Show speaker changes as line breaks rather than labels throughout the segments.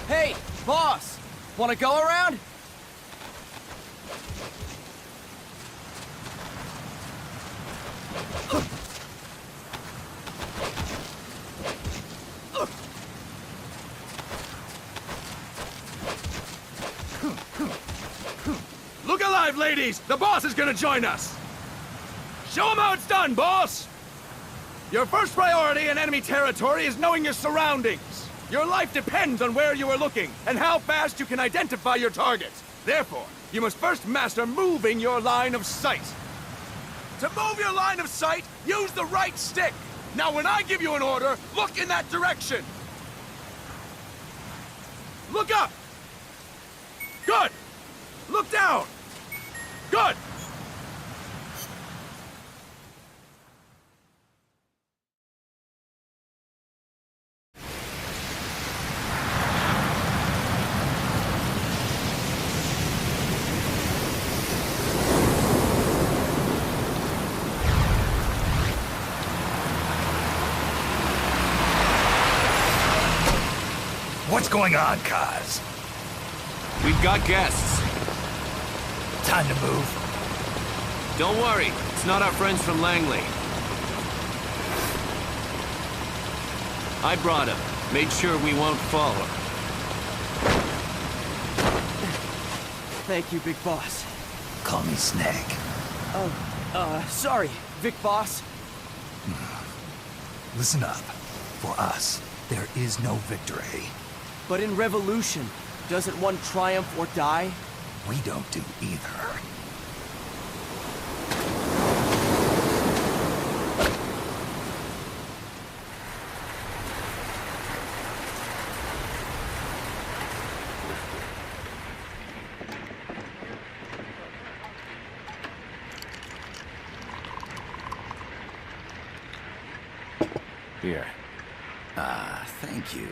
Hey, boss! Wanna go around?
Look alive, ladies! The boss is gonna join us! Show him how it's done, boss! Your first priority in enemy territory is knowing your surroundings. Your life depends on where you are looking, and how fast you can identify your targets. Therefore, you must first master moving your line of sight. To move your line of sight, use the right stick. Now when I give you an order, look in that direction. Look up! Good! Look down! Good!
What's going on, Kaz?
We've got guests.
Time to move.
Don't worry, it's not our friends from Langley. I brought him. Made sure we won't fall.
Thank you, Big Boss.
Call me Snake.
Sorry, Vic Boss.
Listen up. For us, there is no victory.
But in Revolution, doesn't one triumph or die?
We don't do either.
Here.
Thank you.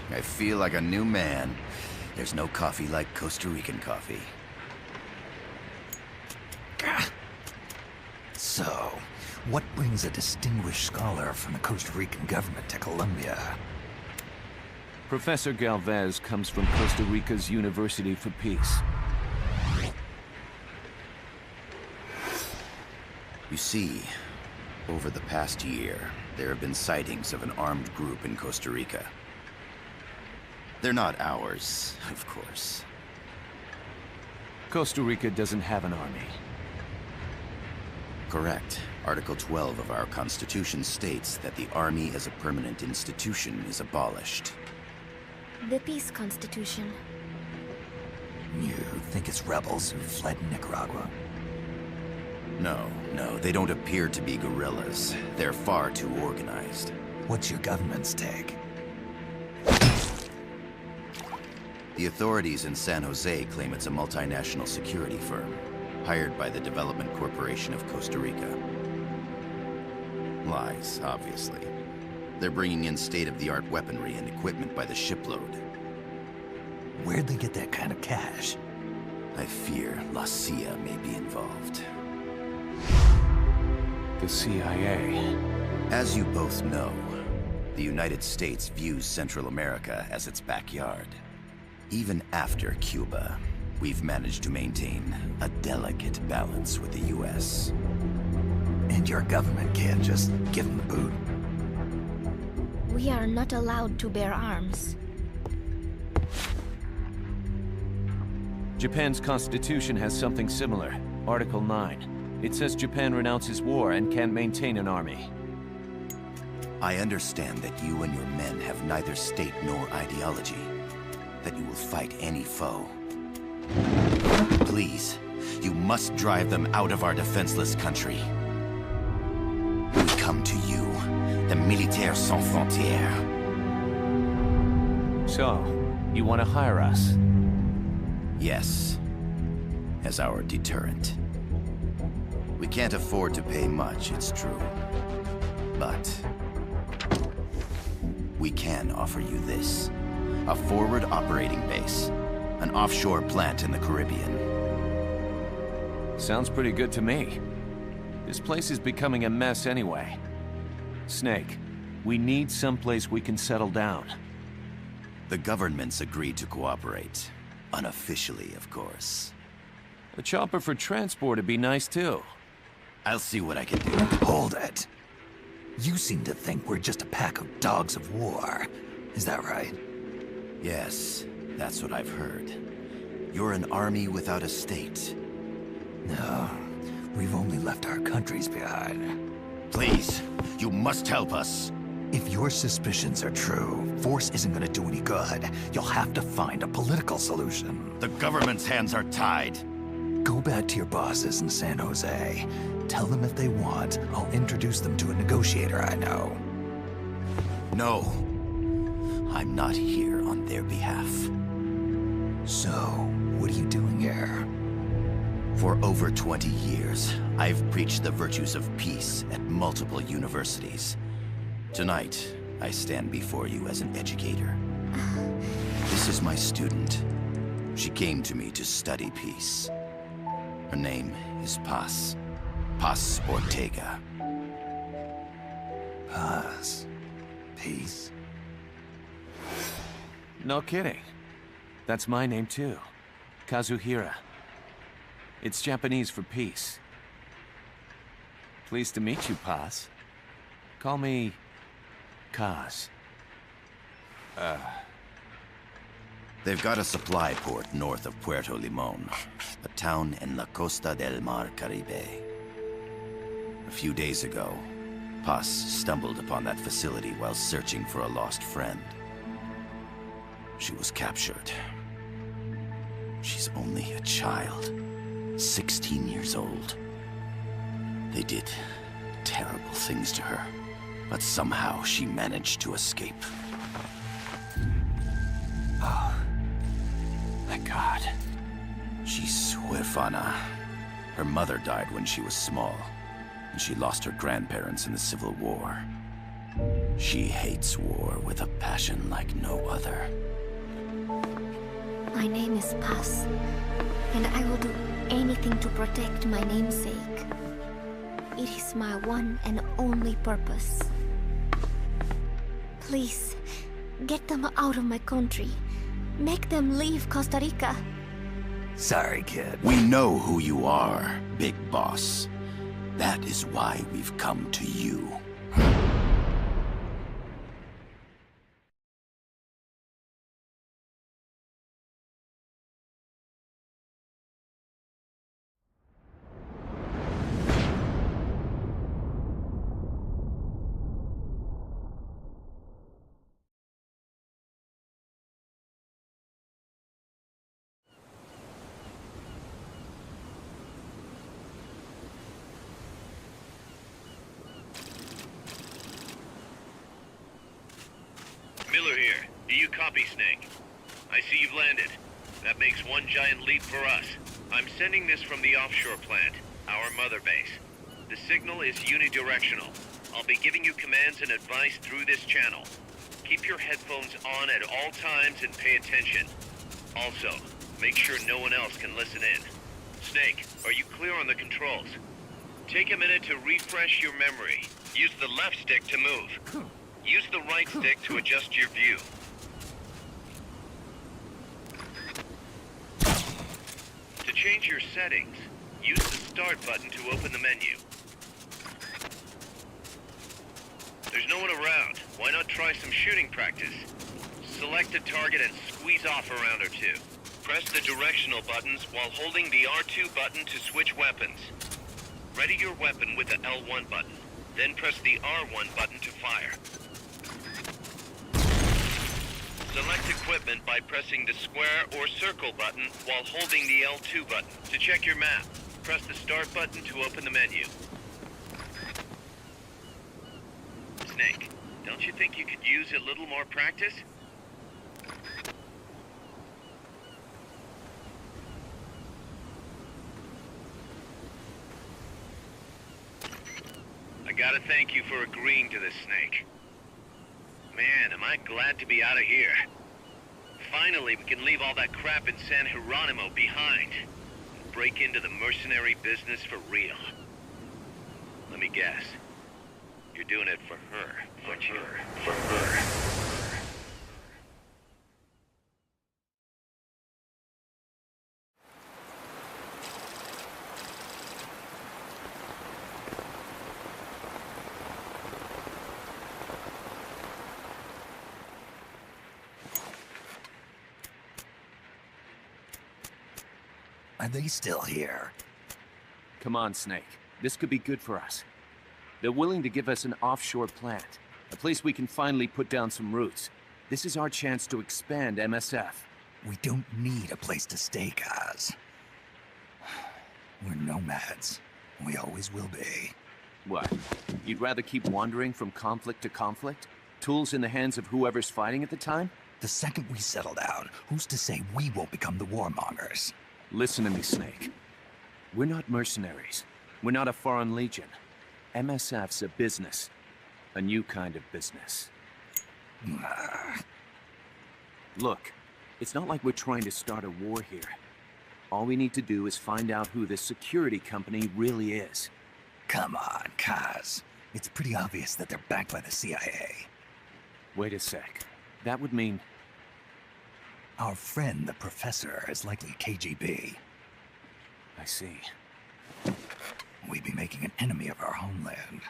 I feel like a new man. There's no coffee like Costa Rican coffee. So, what brings a distinguished scholar from the Costa Rican government to Colombia?
Professor Galvez comes from Costa Rica's University for Peace.
You see, over the past year, there have been sightings of an armed group in Costa Rica. They're not ours, of course.
Costa Rica doesn't have an army.
Correct. Article 12 of our Constitution states that the Army as a permanent institution is abolished.
The Peace Constitution.
You think it's rebels who fled Nicaragua? No, they don't appear to be guerrillas. They're far too organized. What's your government's take? The authorities in San Jose claim it's a multinational security firm, hired by the Development Corporation of Costa Rica. Lies, obviously. They're bringing in state-of-the-art weaponry and equipment by the shipload. Where'd they get that kind of cash? I fear La CIA may be involved.
The CIA.
As you both know, the United States views Central America as its backyard. Even after Cuba, we've managed to maintain a delicate balance with the US. And your government can't just give them the boot?
We are not allowed to bear arms.
Japan's constitution has something similar. Article 9. It says Japan renounces war and can't maintain an army.
I understand that you and your men have neither state nor ideology. That you will fight any foe. Please, you must drive them out of our defenseless country. We come to you, the Militaires Sans Frontières.
So, you want to hire us?
Yes, as our deterrent. We can't afford to pay much, it's true. But we can offer you this. A forward operating base. An offshore plant in the Caribbean.
Sounds pretty good to me. This place is becoming a mess anyway. Snake, we need someplace we can settle down.
The government's agreed to cooperate. Unofficially, of course.
A chopper for transport would be nice too.
I'll see what I can do.
Hold it. You seem to think we're just a pack of dogs of war. Is that right?
Yes, that's what I've heard. You're an army without a state.
No, we've only left our countries behind.
Please, you must help us.
If your suspicions are true, force isn't gonna do any good. You'll have to find a political solution.
The government's hands are tied.
Go back to your bosses in San Jose. Tell them if they want, I'll introduce them to a negotiator I know.
No. I'm not here on their behalf.
So, what are you doing here?
For over 20 years, I've preached the virtues of peace at multiple universities. Tonight, I stand before you as an educator. This is my student. She came to me to study peace. Her name is Paz. Paz Ortega.
Paz. Peace.
No kidding. That's my name too. Kazuhira. It's Japanese for peace. Pleased to meet you, Paz. Call me Kaz.
They've got a supply port north of Puerto Limon, a town in la Costa del Mar Caribe. A few days ago, Paz stumbled upon that facility while searching for a lost friend. She was captured. She's only a child, 16 years old. They did terrible things to her, but somehow she managed to escape.
Oh, thank God.
She's huérfana. Her mother died when she was small, and she lost her grandparents in the Civil War. She hates war with a passion like no other.
My name is Paz, and I will do anything to protect my namesake. It is my one and only purpose. Please, get them out of my country. Make them leave Costa Rica.
Sorry, kid.
We know who you are, Big Boss. That is why we've come to you.
Miller here. Do you copy, Snake? I see you've landed. That makes one giant leap for us. I'm sending this from the offshore plant, our mother base. The signal is unidirectional. I'll be giving you commands and advice through this channel. Keep your headphones on at all times and pay attention. Also, make sure no one else can listen in. Snake, are you clear on the controls? Take a minute to refresh your memory. Use the left stick to move. Use the right stick to adjust your view. To change your settings, use the Start button to open the menu. There's no one around. Why not try some shooting practice? Select a target and squeeze off a round or two. Press the directional buttons while holding the R2 button to switch weapons. Ready your weapon with the L1 button, then press the R1 button to fire. Select a equipment by pressing the square or circle button while holding the L2 button. To check your map, press the start button to open the menu. Snake, don't you think you could use a little more practice? I gotta thank you for agreeing to this, Snake. Man, am I glad to be out of here. Finally, we can leave all that crap in San Geronimo behind and break into the mercenary business for real. Let me guess. You're doing it for her, aren't you? For her.
Are they still here?
Come on, Snake. This could be good for us. They're willing to give us an offshore plant, a place we can finally put down some roots. This is our chance to expand MSF.
We don't need a place to stay, Kaz. We're nomads. We always will be.
What? You'd rather keep wandering from conflict to conflict? Tools in the hands of whoever's fighting at the time?
The second we settle down, who's to say we won't become the warmongers?
Listen to me, Snake. We're not mercenaries. We're not a foreign legion. MSF's a business. A new kind of business. Look, it's not like we're trying to start a war here. All we need to do is find out who this security company really is.
Come on, Kaz. It's pretty obvious that they're backed by the CIA.
Wait a sec. That would mean...
Our friend, the Professor, is likely KGB.
I see.
We'd be making an enemy of our homeland.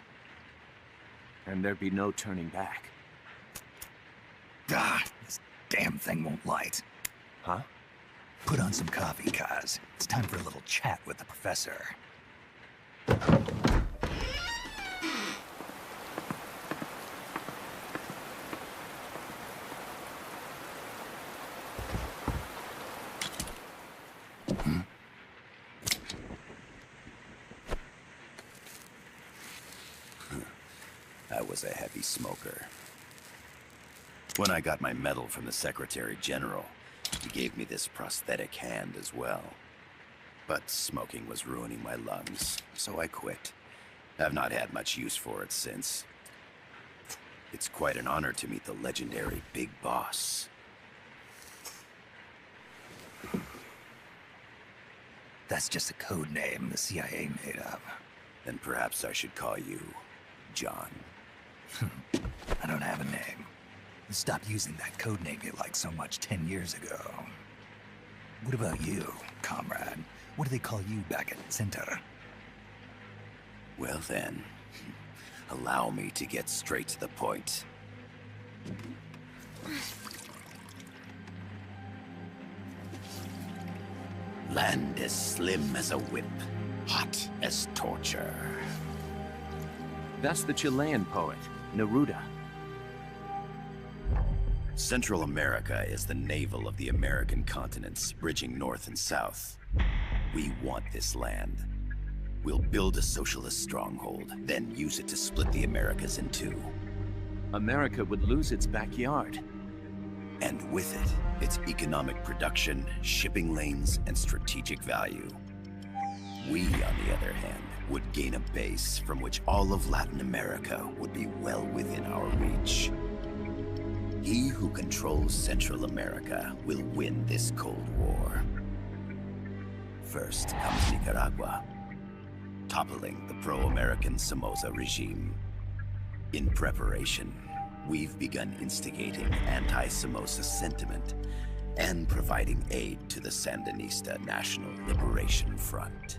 And there'd be no turning back.
Ah, this damn thing won't light.
Huh?
Put on some coffee, Kaz. It's time for a little chat with the Professor.
I was a heavy smoker. When I got my medal from the Secretary General, he gave me this prosthetic hand as well. But smoking was ruining my lungs, so I quit. I've not had much use for it since. It's quite an honor to meet the legendary Big Boss.
That's just a code name the CIA made up.
Then perhaps I should call you John.
I don't have a name. Stop using that code name you liked so much 10 years ago. What about you, comrade? What do they call you back at Center?
Well then, allow me to get straight to the point. Land as slim as a whip, hot as torture.
That's the Chilean poet, Neruda.
Central America is the navel of the American continents, bridging north and south. We want this land. We'll build a socialist stronghold, then use it to split the Americas in two.
America would lose its backyard.
And with it, its economic production, shipping lanes, and strategic value. We, on the other hand, would gain a base from which all of Latin America would be well within our reach. He who controls Central America will win this Cold War. First comes Nicaragua, toppling the pro-American Somoza regime. In preparation, we've begun instigating anti-Somoza sentiment and providing aid to the Sandinista National Liberation Front.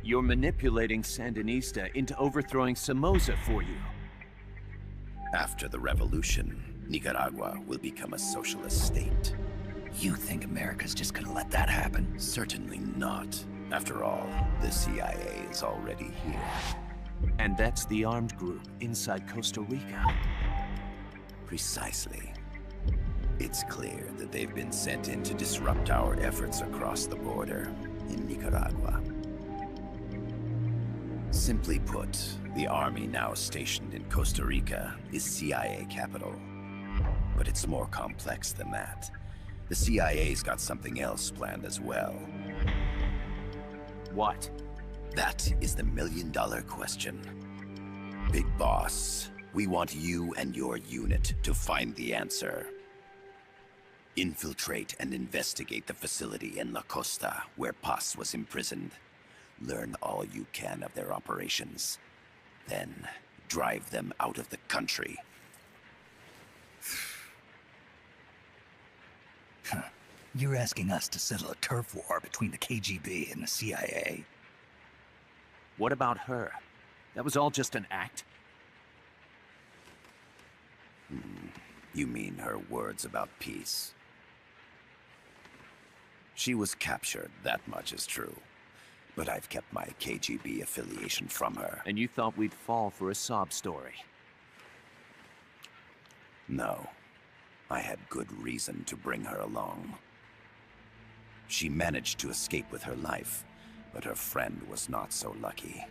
You're manipulating Sandinista into overthrowing Somoza for you.
After the revolution, Nicaragua will become a socialist state.
You think America's just gonna let that happen?
Certainly not. After all, the CIA is already here.
And that's the armed group inside Costa Rica.
Precisely. It's clear that they've been sent in to disrupt our efforts across the border in Nicaragua. Simply put, the army now stationed in Costa Rica is CIA capital. But it's more complex than that. The CIA's got something else planned as well.
What?
That is the million-dollar question. Big Boss, we want you and your unit to find the answer. Infiltrate and investigate the facility in La Costa, where Paz was imprisoned. Learn all you can of their operations. Then, drive them out of the country.
You're asking us to settle a turf war between the KGB and the CIA?
What about her? That was all just an act?
You mean her words about peace? She was captured, that much is true. But I've kept my KGB affiliation from her.
And you thought we'd fall for a sob story?
No. I had good reason to bring her along. She managed to escape with her life, but her friend was not so lucky.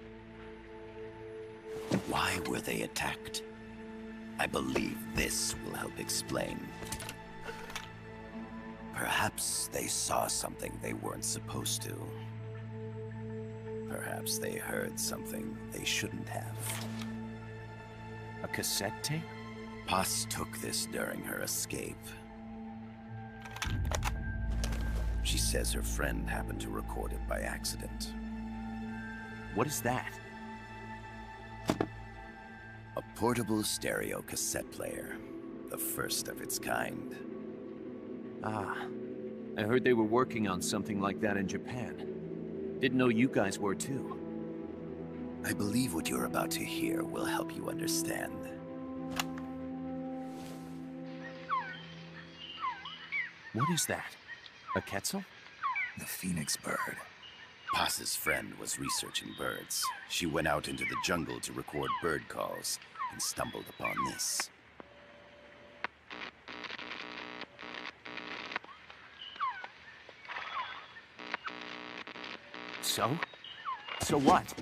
Why were they attacked? I believe this will help explain. Perhaps they saw something they weren't supposed to. Perhaps they heard something they shouldn't have.
A cassette tape?
Paz took this during her escape. She says her friend happened to record it by accident.
What is that?
A portable stereo cassette player. The first of its kind.
Ah, I heard they were working on something like that in Japan. Didn't know you guys were too.
I believe what you're about to hear will help you understand.
What is that? A Quetzal?
The phoenix bird.
Paz's friend was researching birds. She went out into the jungle to record bird calls and stumbled upon this.
So? So what?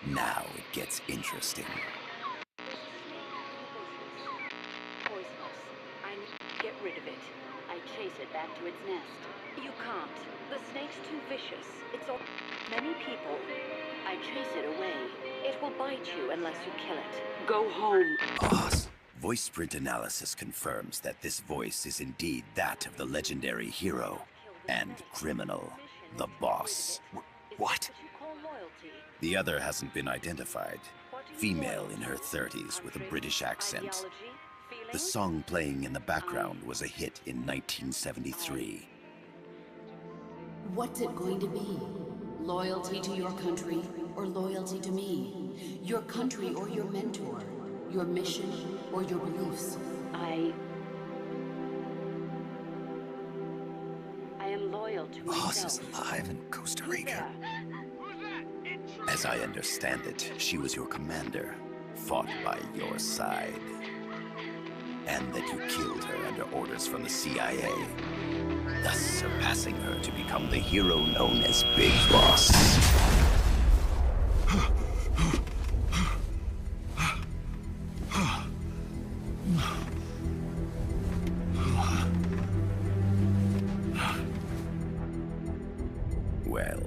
Now it gets interesting.
Poisonous. I need to get rid of it. I chase it back to its nest. You can't. The snake's too vicious. It's all many people. I chase it away. It will bite you unless you kill it. Go home.
Boss. Voice print analysis confirms that this voice is indeed that of the legendary hero and criminal, the Boss.
What?
The other hasn't been identified. Female in her 30s with a British accent. The song playing in the background was a hit in 1973.
What's it going to be? Loyalty to your country or loyalty to me? Your country or your mentor? Your mission or your beliefs?
I am loyal to
Boss
myself.
is alive in Costa Rica.
As I understand it, she was your commander, fought by your side. And that you killed her under orders from the CIA, thus surpassing her to become the hero known as Big Boss. Well,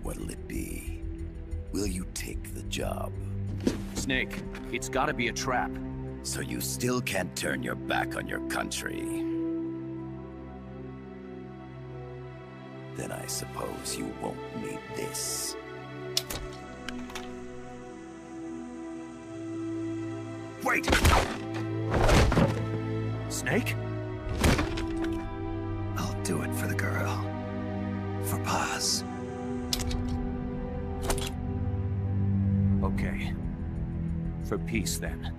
what'll it be? Will you take the job?
Snake, it's gotta be a trap.
So you still can't turn your back on your country? Then I suppose you won't need this.
Wait!
Snake?
I'll do it for the girl. For Paz.
Okay. For peace, then.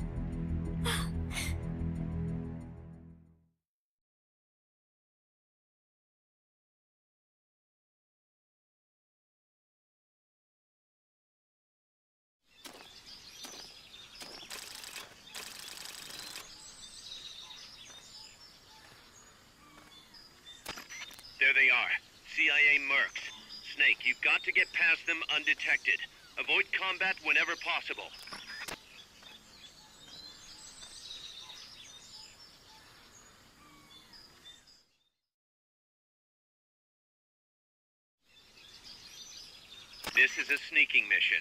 There they are. CIA mercs. Snake, you've got to get past them undetected. Avoid combat whenever possible. This is a sneaking mission.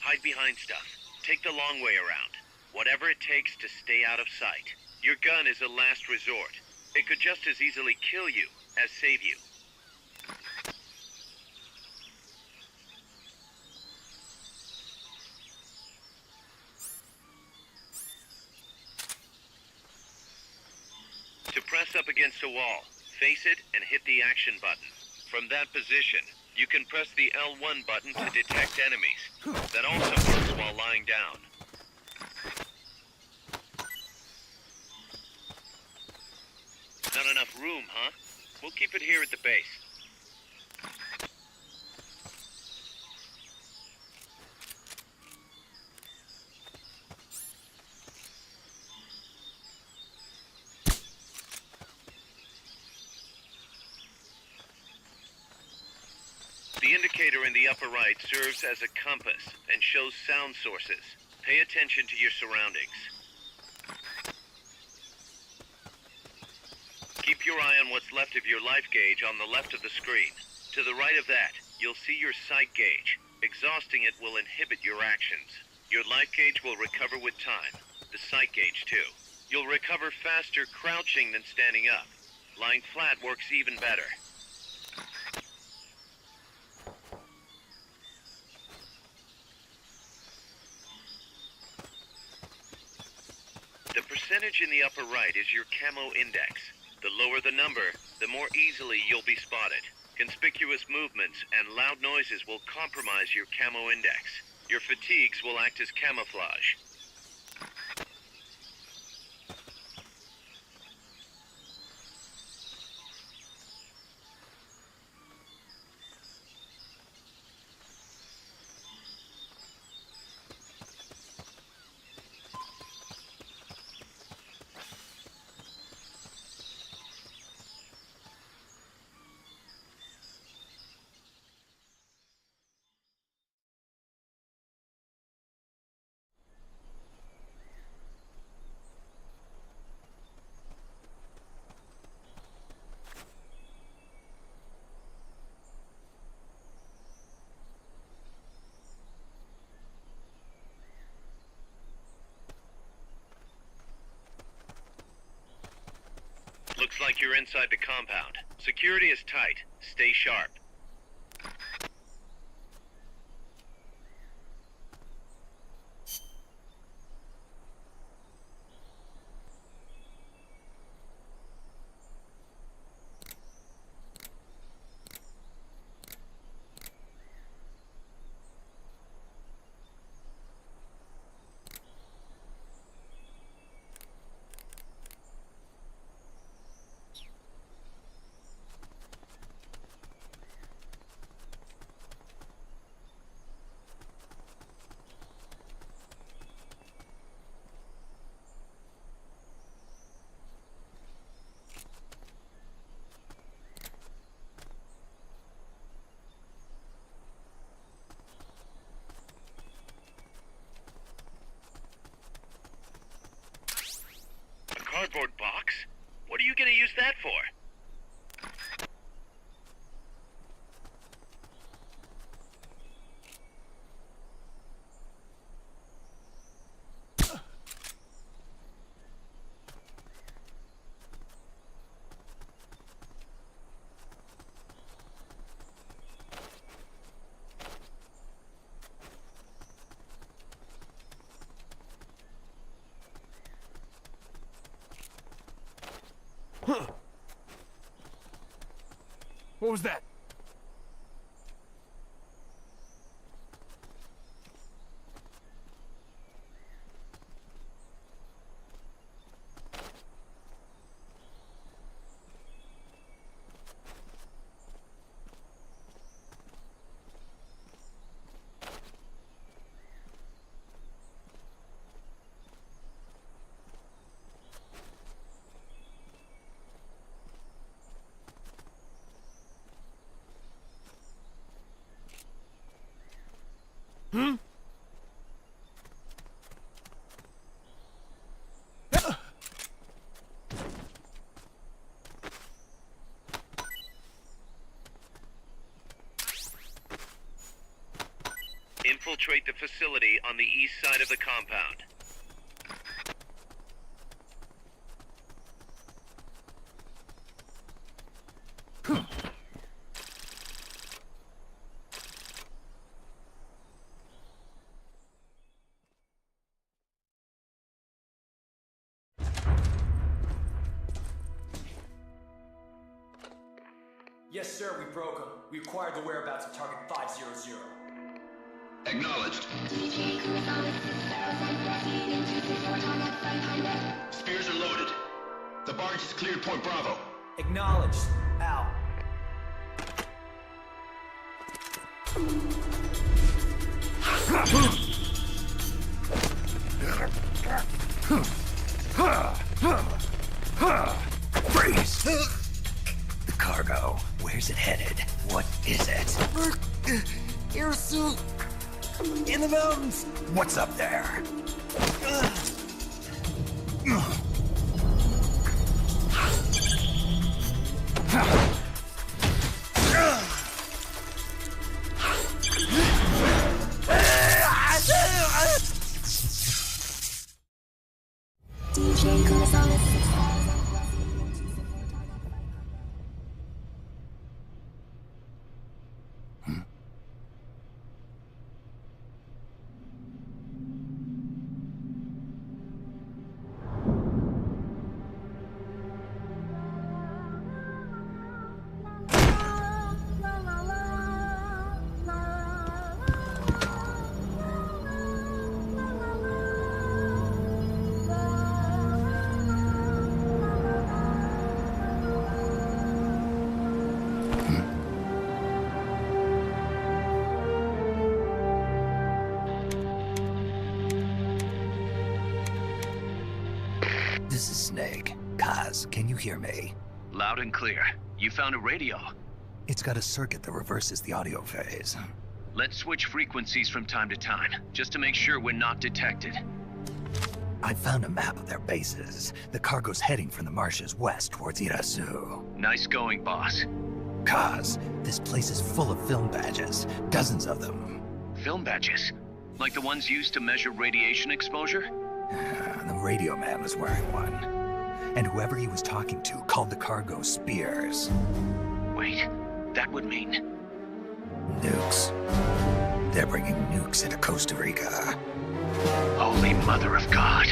Hide behind stuff. Take the long way around. Whatever it takes to stay out of sight. Your gun is a last resort. It could just as easily kill you as save you. To press up against a wall, face it and hit the action button. From that position, you can press the L1 button to detect enemies. That also works while lying down. Not enough room, huh? We'll keep it here at the base. The indicator in the upper right serves as a compass and shows sound sources. Pay attention to your surroundings. Keep your eye on what's left of your life gauge on the left of the screen. To the right of that, you'll see your sight gauge. Exhausting it will inhibit your actions. Your life gauge will recover with time. The sight gauge, too. You'll recover faster crouching than standing up. Lying flat works even better. The percentage in the upper right is your camo index. The lower the number, the more easily you'll be spotted. Conspicuous movements and loud noises will compromise your camo index. Your fatigues will act as camouflage. Looks like you're inside the compound. Security is tight. Stay sharp. Cardboard box? What are you gonna use that for?
What was that?
infiltrate the facility on the east side of the compound.
Yes, sir, we broke them. We acquired the whereabouts of target 500.
Acknowledged. Spears are loaded. The barge is cleared Point Bravo.
Acknowledged. Out.
Freeze! The cargo. Where's it headed? What is it?
Airsuit! In the mountains!
What's up there? This is Snake. Kaz, can you hear me?
Loud and clear. You found a radio.
It's got a circuit that reverses the audio phase.
Let's switch frequencies from time to time, just to make sure we're not detected.
I found a map of their bases. The cargo's heading from the marshes west towards Irasu.
Nice going, boss.
Kaz, this place is full of film badges. Dozens of them.
Film badges? Like the ones used to measure radiation exposure?
The radio man was wearing one. And whoever he was talking to called the cargo Spears.
Wait, that would mean...
Nukes. They're bringing nukes into Costa Rica.
Holy Mother of God.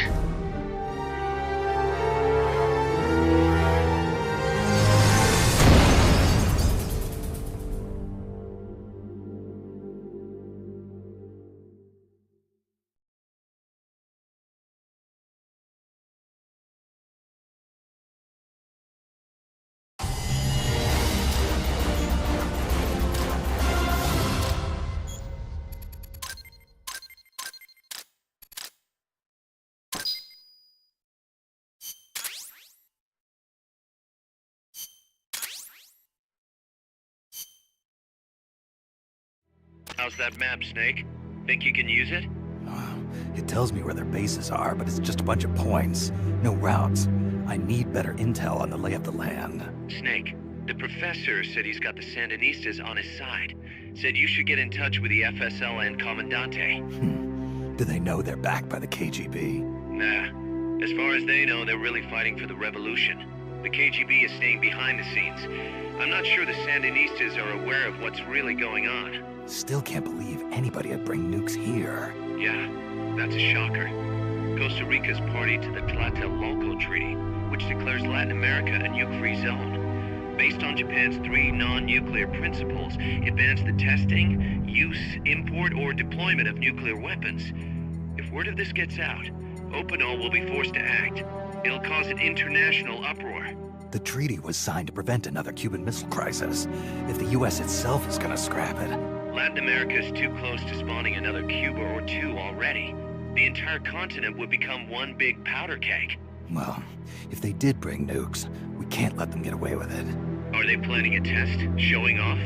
How's that map, Snake? Think you can use it?
It tells me where their bases are, but it's just a bunch of points. No routes. I need better intel on the lay of the land.
Snake, the professor said he's got the Sandinistas on his side. Said you should get in touch with the FSL and Commandante.
Do they know they're backed by the KGB?
Nah. As far as they know, they're really fighting for the revolution. The KGB is staying behind the scenes. I'm not sure the Sandinistas are aware of what's really going on.
Still can't believe anybody would bring nukes here.
Yeah, that's a shocker. Costa Rica's party to the Tlatelolco Treaty, which declares Latin America a nuke-free zone. Based on Japan's 3 non-nuclear principles, it bans the testing, use, import, or deployment of nuclear weapons. If word of this gets out, Opinol will be forced to act. It'll cause an international uproar.
The treaty was signed to prevent another Cuban Missile Crisis. If the U.S. itself is gonna scrap it...
Latin America is too close to spawning another Cuba or two already. The entire continent would become one big powder keg.
Well, if they did bring nukes, we can't let them get away with it.
Are they planning a test? Showing off?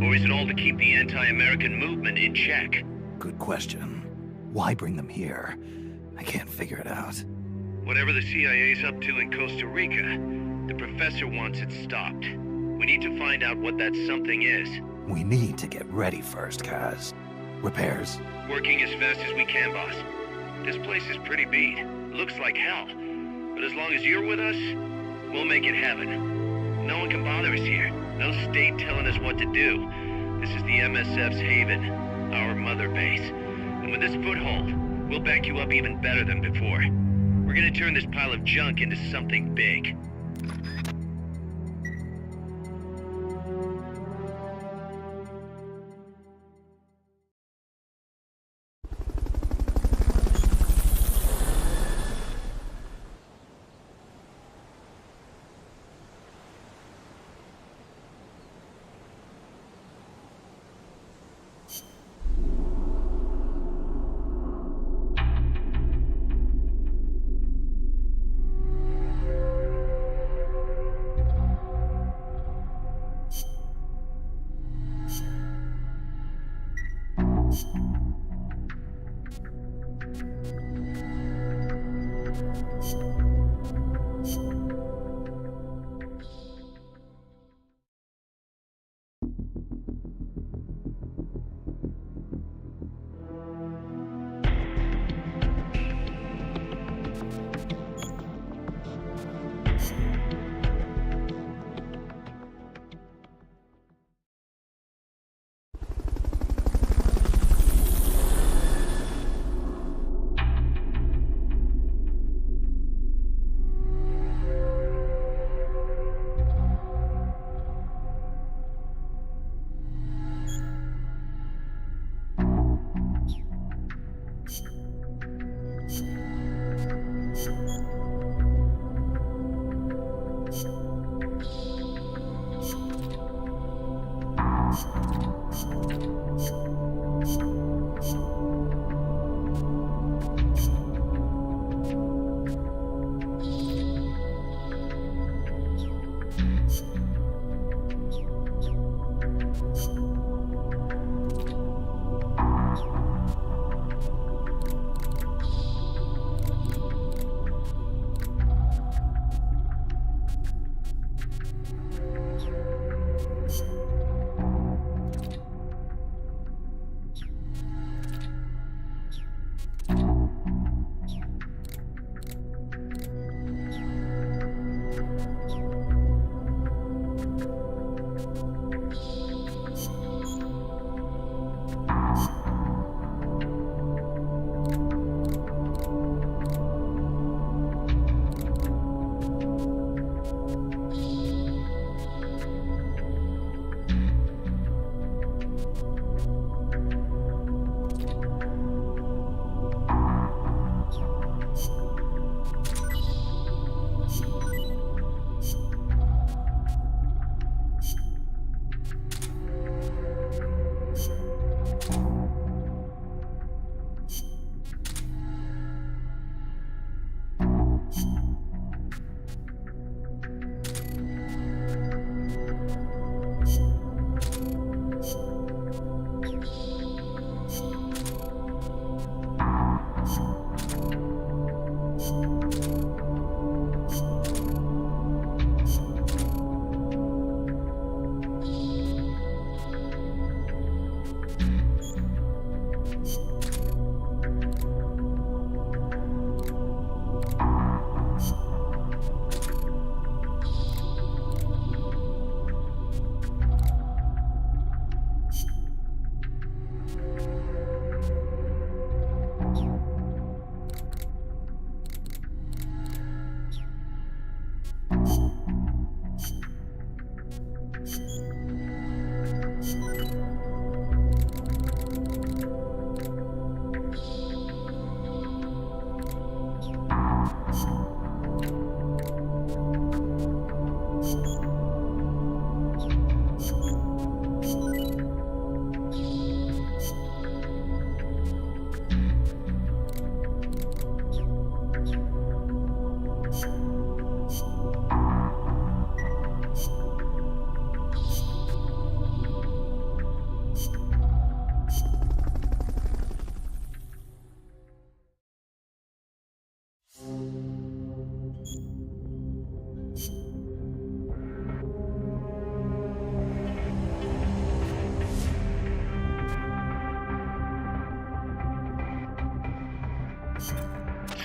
Or is it all to keep the anti-American movement in check?
Good question. Why bring them here? I can't figure it out.
Whatever the CIA's up to in Costa Rica, the professor wants it stopped. We need to find out what that something is.
We need to get ready first, Kaz. Repairs?
Working as fast as we can, boss. This place is pretty beat. Looks like hell. But as long as you're with us, we'll make it heaven. No one can bother us here. No state telling us what to do. This is the MSF's haven, our mother base. And with this foothold, we'll back you up even better than before. We're gonna turn this pile of junk into something big.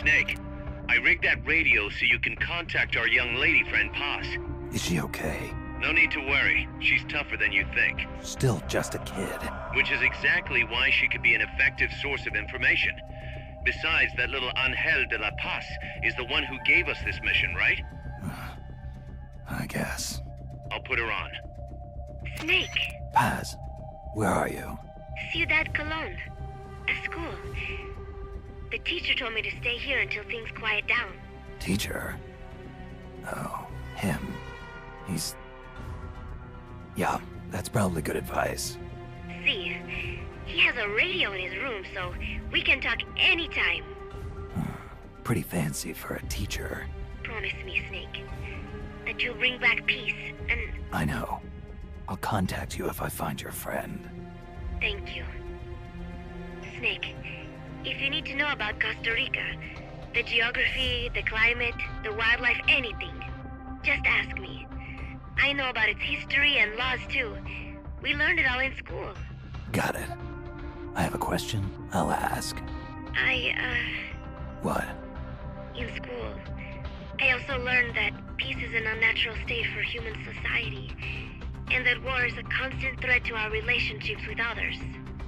Snake, I rigged that radio so you can contact our young lady friend Paz.
Is she okay?
No need to worry. She's tougher than you think.
Still just a kid.
Which is exactly why she could be an effective source of information. Besides, that little Angel de la Paz is the one who gave us this mission, right?
I guess.
I'll put her on.
Snake,
Paz, where are you?
Ciudad Colon. A school. The teacher told me to stay here until things quiet down.
Teacher? Oh, him. He's... Yeah, that's probably good advice.
See, he has a radio in his room, so we can talk anytime.
Pretty fancy for a teacher.
Promise me, Snake, that you'll bring back peace, and
I know. I'll contact you if I find your friend.
thank you. Snake, if you need to know about Costa Rica, the geography, the climate, the wildlife, anything, just ask me. I know about its history and laws too. We learned it all in school.
Got it. I have a question. I'll ask. What?
In school, I also learned that peace is an unnatural state for human society, and that war is a constant threat to our relationships with others.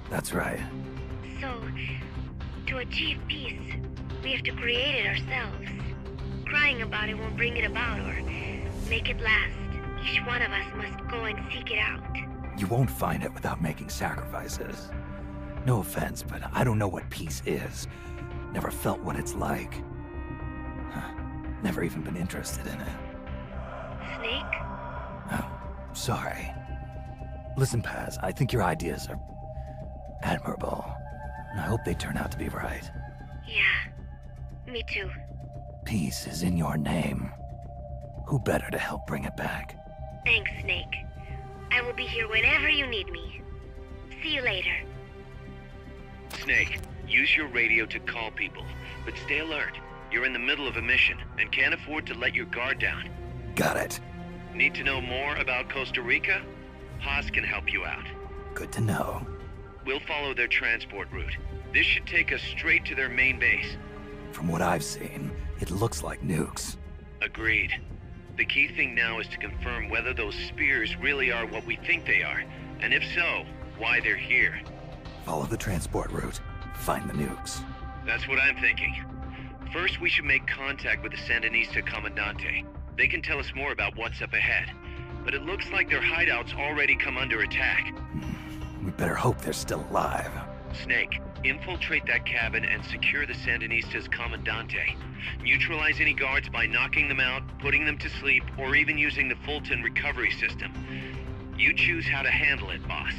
That's right.
So, to achieve peace, we have to create it ourselves. Crying about it won't bring it about or make it last. Each one of us must go and seek it out.
You won't find it without making sacrifices. No offense, but I don't know what peace is. Never felt what it's like. Never even been interested in it.
Snake?
Oh, sorry. Listen, Paz, I think your ideas are admirable. I hope they turn out to be right.
Yeah, me too.
Peace is in your name. Who better to help bring it back?
Thanks, Snake. I will be here whenever you need me. See you later.
Snake, use your radio to call people, but stay alert. You're in the middle of a mission and can't afford to let your guard down.
Got it.
Need to know more about Costa Rica? Paz can help you out.
Good to know.
We'll follow their transport route. This should take us straight to their main base.
From what I've seen, it looks like nukes.
Agreed. The key thing now is to confirm whether those spears really are what we think they are, and if so, why they're here.
Follow the transport route. Find the nukes.
That's what I'm thinking. First, we should make contact with the Sandinista Comandante. They can tell us more about what's up ahead. But it looks like their hideout's already come under attack.
We better hope they're still alive.
Snake, infiltrate that cabin and secure the Sandinista's Comandante. Neutralize any guards by knocking them out, putting them to sleep, or even using the Fulton recovery system. You choose how to handle it, boss.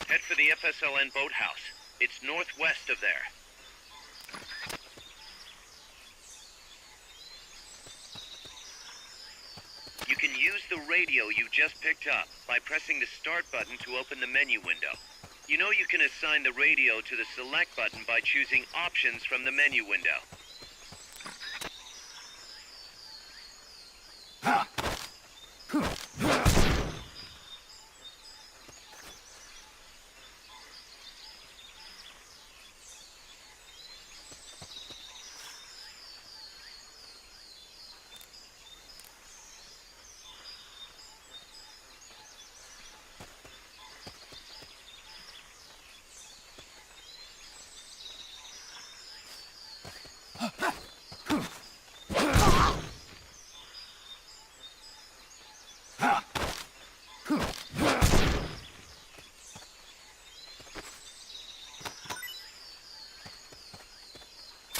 Head for the FSLN boathouse. It's northwest of there. You can use the radio you just picked up by pressing the start button to open the menu window. You know you can assign the radio to the select button by choosing options from the menu window.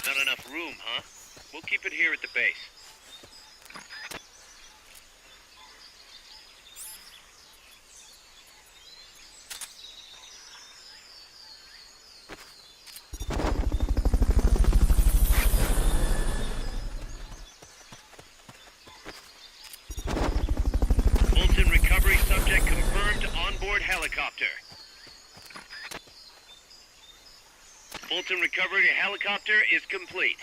Not enough room, huh? We'll keep it here at the base. Fulton recovery subject confirmed onboard helicopter. Fulton recovery helicopter is complete.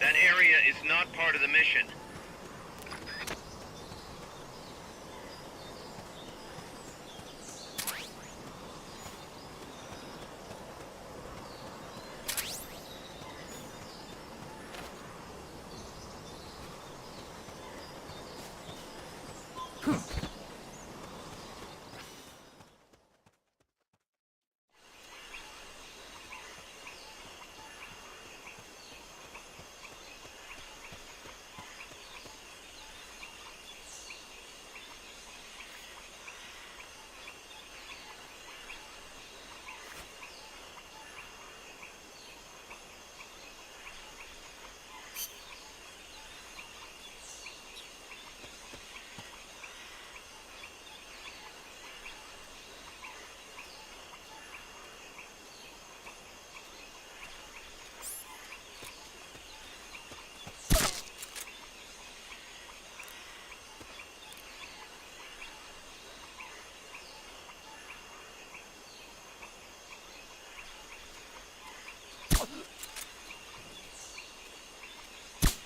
That area is not part of the mission.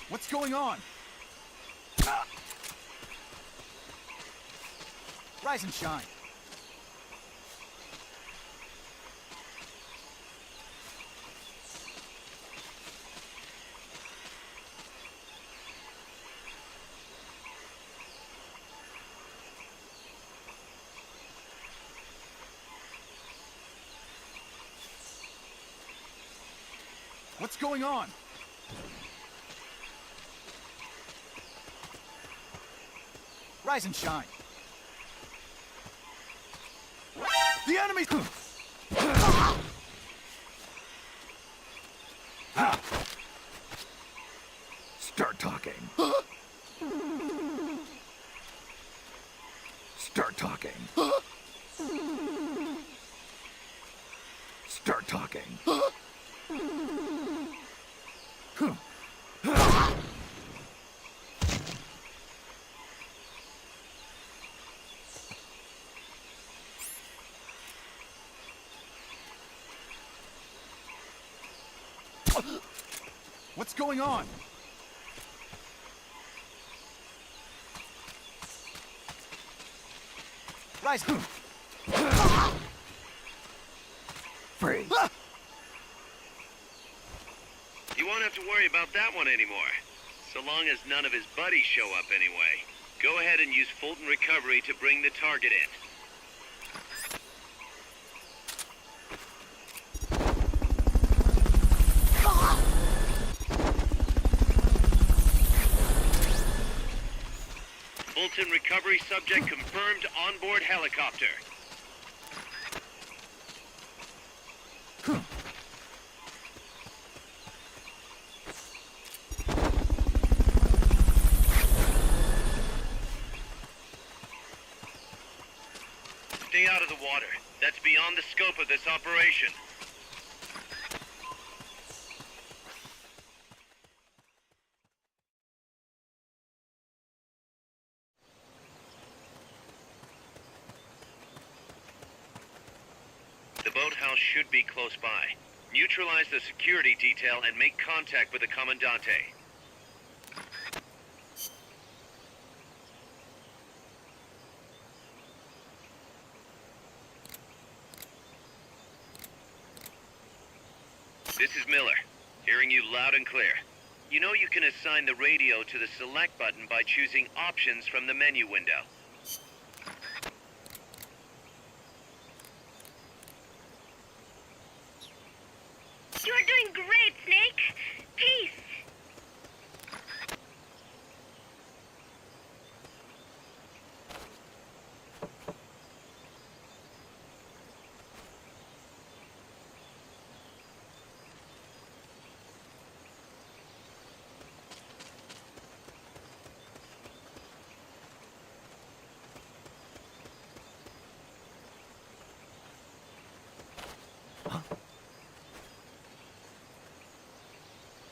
What's going on? Rise and shine. What's going on? Rise and shine. The enemy!
Start talking. Start talking. Start talking.
What's going on? Rise.
Freeze.
You won't have to worry about that one anymore. So long as none of his buddies show up anyway. Go ahead and use Fulton Recovery to bring the target in. Fulton Recovery subject confirmed onboard helicopter. Stay out of the water. That's beyond the scope of this operation. The boathouse should be close by. Neutralize the security detail and make contact with the Commandante. This is Miller, hearing you loud and clear. You know you can assign the radio to the select button by choosing options from the menu window.
You're doing great, Snake. Peace.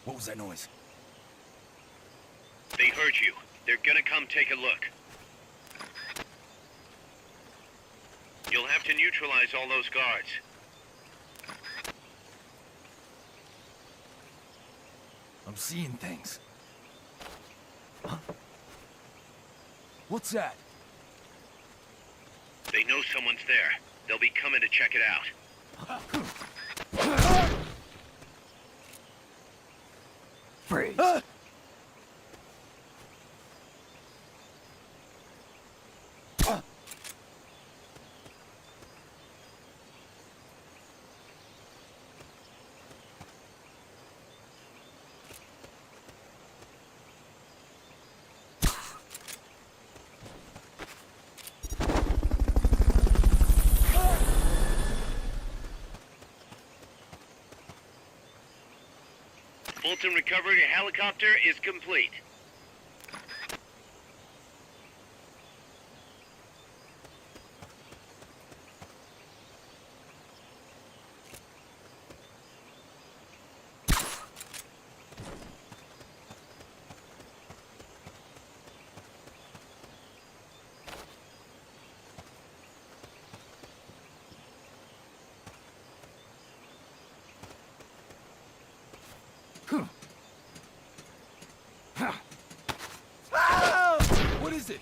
What was that noise?
They heard you. They're gonna come take a look. You'll have to neutralize all those guards.
I'm seeing things. Huh? What's that?
They know someone's there. They'll be coming to check it out.
Freeze.
Fulton Recovery helicopter is complete.
What is it?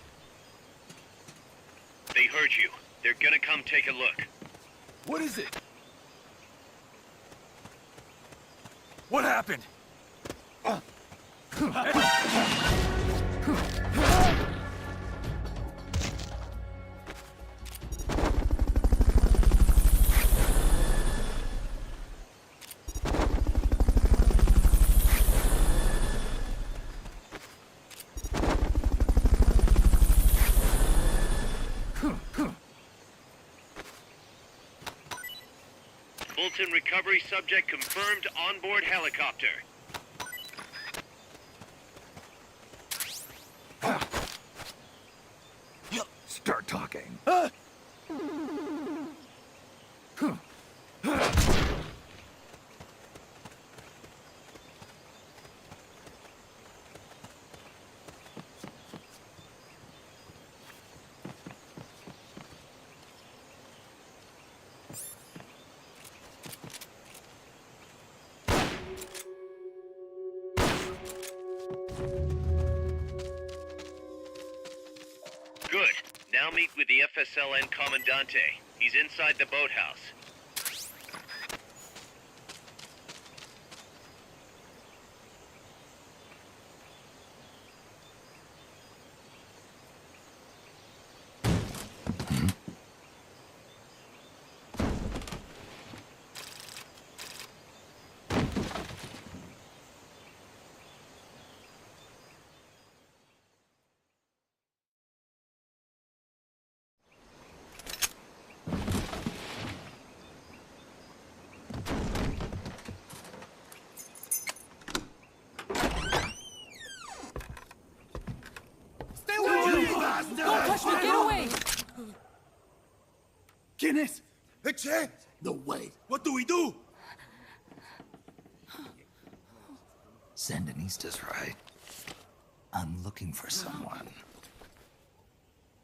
They heard you. They're gonna come take a look.
What is it? What happened?
Fulton Recovery subject confirmed onboard helicopter.
Start talking.
Good. Now meet with the FSLN Commandante. He's inside the boathouse.
Touch me! Get away!
¿Quién es?
Che? No way. What do we do?
Sandinistas, right? I'm looking for someone.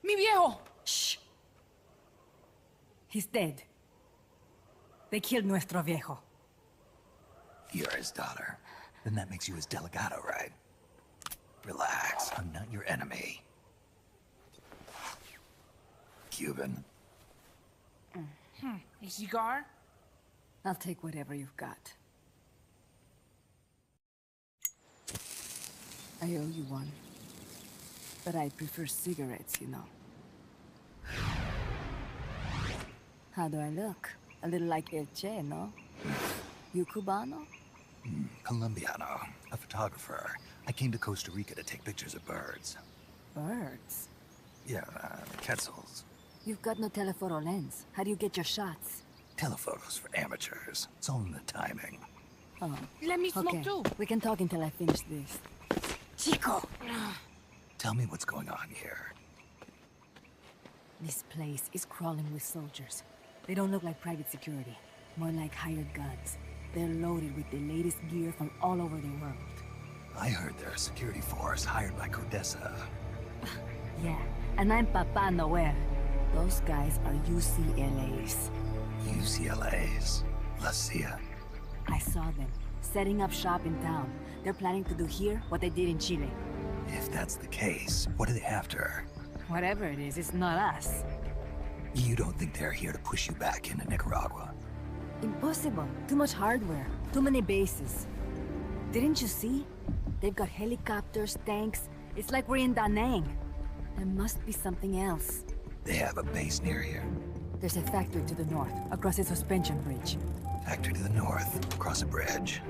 Mi viejo!
Shh. He's dead. They killed nuestro viejo.
You're his daughter. Then that makes you his delegado, right? Relax, I'm not your enemy. Cuban.
A cigar?
I'll take whatever you've got. I owe you one. But I prefer cigarettes, you know. How do I look? A little like El Che, no? You Cubano?
Colombiano, a photographer. I came to Costa Rica to take pictures of birds.
Birds?
Yeah, quetzals.
You've got no telephoto lens. How do you get your shots?
Telephotos for amateurs. It's all in the timing.
Oh.
Let me smoke
Okay,
too.
we can talk until I finish this. Chico!
Tell me what's going on here.
This place is crawling with soldiers. They don't look like private security. More like hired guns. They're loaded with the latest gear from all over the world.
I heard they're a security force hired by Codesa.
Yeah, and I'm Papa Noel. Those guys are UCLAs.
UCLA's? La CIA.
I saw them, setting up shop in town. They're planning to do here what they did in Chile.
If that's the case, what are they after?
Whatever it is, it's not us.
You don't think they're here to push you back into Nicaragua?
Impossible. Too much hardware. Too many bases. Didn't you see? They've got helicopters, tanks. It's like we're in Da Nang. There must be something else.
They have a base near here.
There's a factory to the north, across a suspension bridge.
Factory to the north, across a bridge.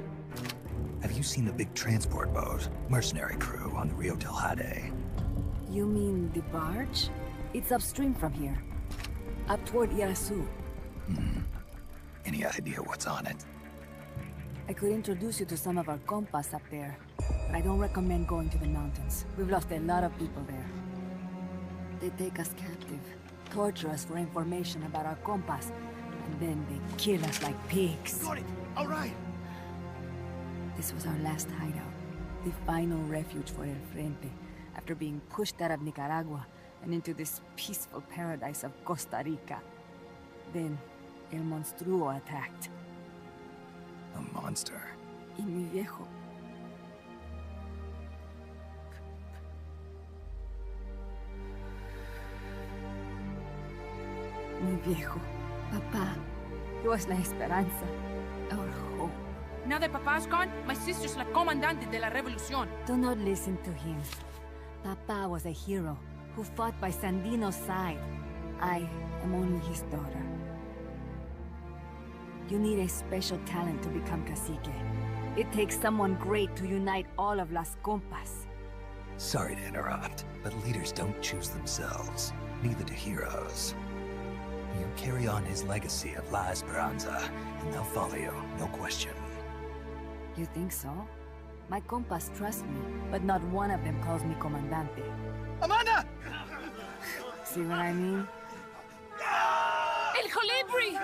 Have you seen the big transport boat? Mercenary crew on the Rio del Jade.
You mean the barge? It's upstream from here. Up toward Irasu.
Any idea what's on it?
I could introduce you to some of our compas up there, but I don't recommend going to the mountains. We've lost a lot of people there. They take us captive, torture us for information about our compas, and then they kill us like pigs.
Got it. All right.
This was our last hideout, the final refuge for El Frente, after being pushed out of Nicaragua and into this peaceful paradise of Costa Rica. Then, El Monstruo attacked.
A monster.
Y mi viejo. Mi viejo. Papá. He was la esperanza. Our hope.
Now that Papa's gone, my sister's la comandante de la revolución.
Do not listen to him. Papa was a hero who fought by Sandino's side. I am only his daughter. You need a special talent to become cacique. It takes someone great to unite all of Las Compas.
Sorry to interrupt, but leaders don't choose themselves. Neither do heroes. You carry on his legacy of La Esperanza, and they'll follow you, no question.
You think so? My compas trust me, but not one of them calls me Comandante.
Amanda!
See what I mean?
El Colibri!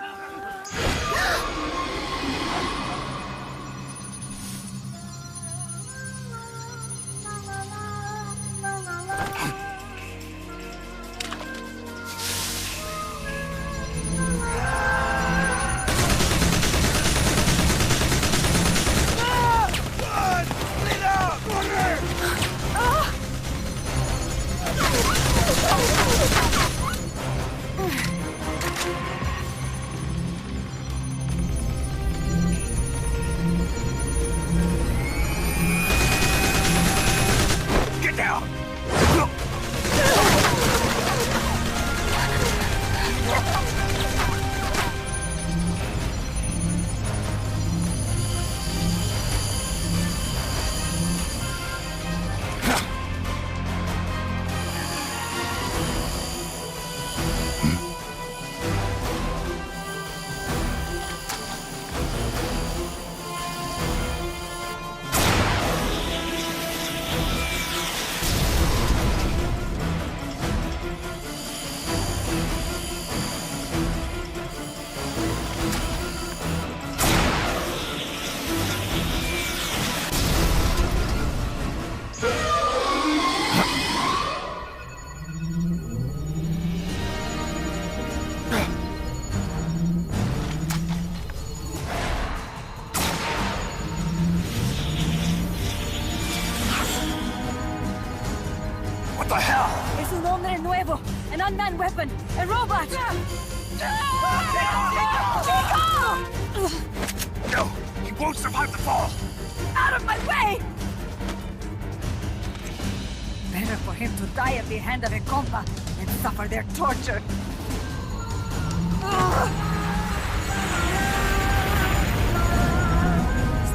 unmanned weapon! A robot! Chico!
No! He won't survive the fall!
Out of my way! Better for him to die at the hand of a compa than suffer their torture.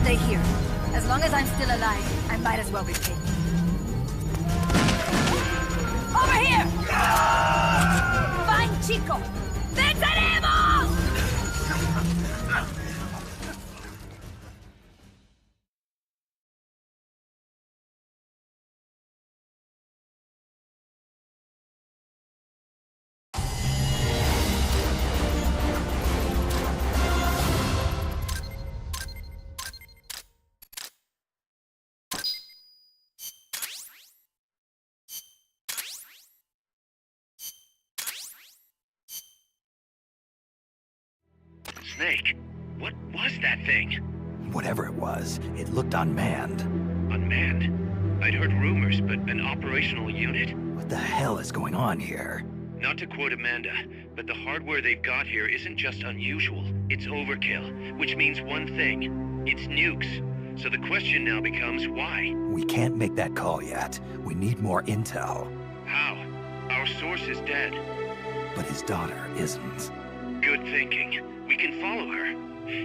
Stay here. As long as I'm still alive, I might as well be paid. Over here! Find Chico! ¡Venceremos!
Snake, what was that thing?
Whatever it was, it looked unmanned.
Unmanned? I'd heard rumors, but an operational unit?
What the hell is going on here?
Not to quote Amanda, but the hardware they've got here isn't just unusual, it's overkill, which means one thing. It's nukes. So the question now becomes why?
We can't make that call yet. We need more intel.
How? Our source is dead.
But his daughter isn't.
Good thinking. We can follow her.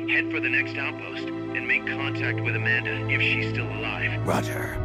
Head for the next outpost, and make contact with Amanda if she's still alive.
Roger.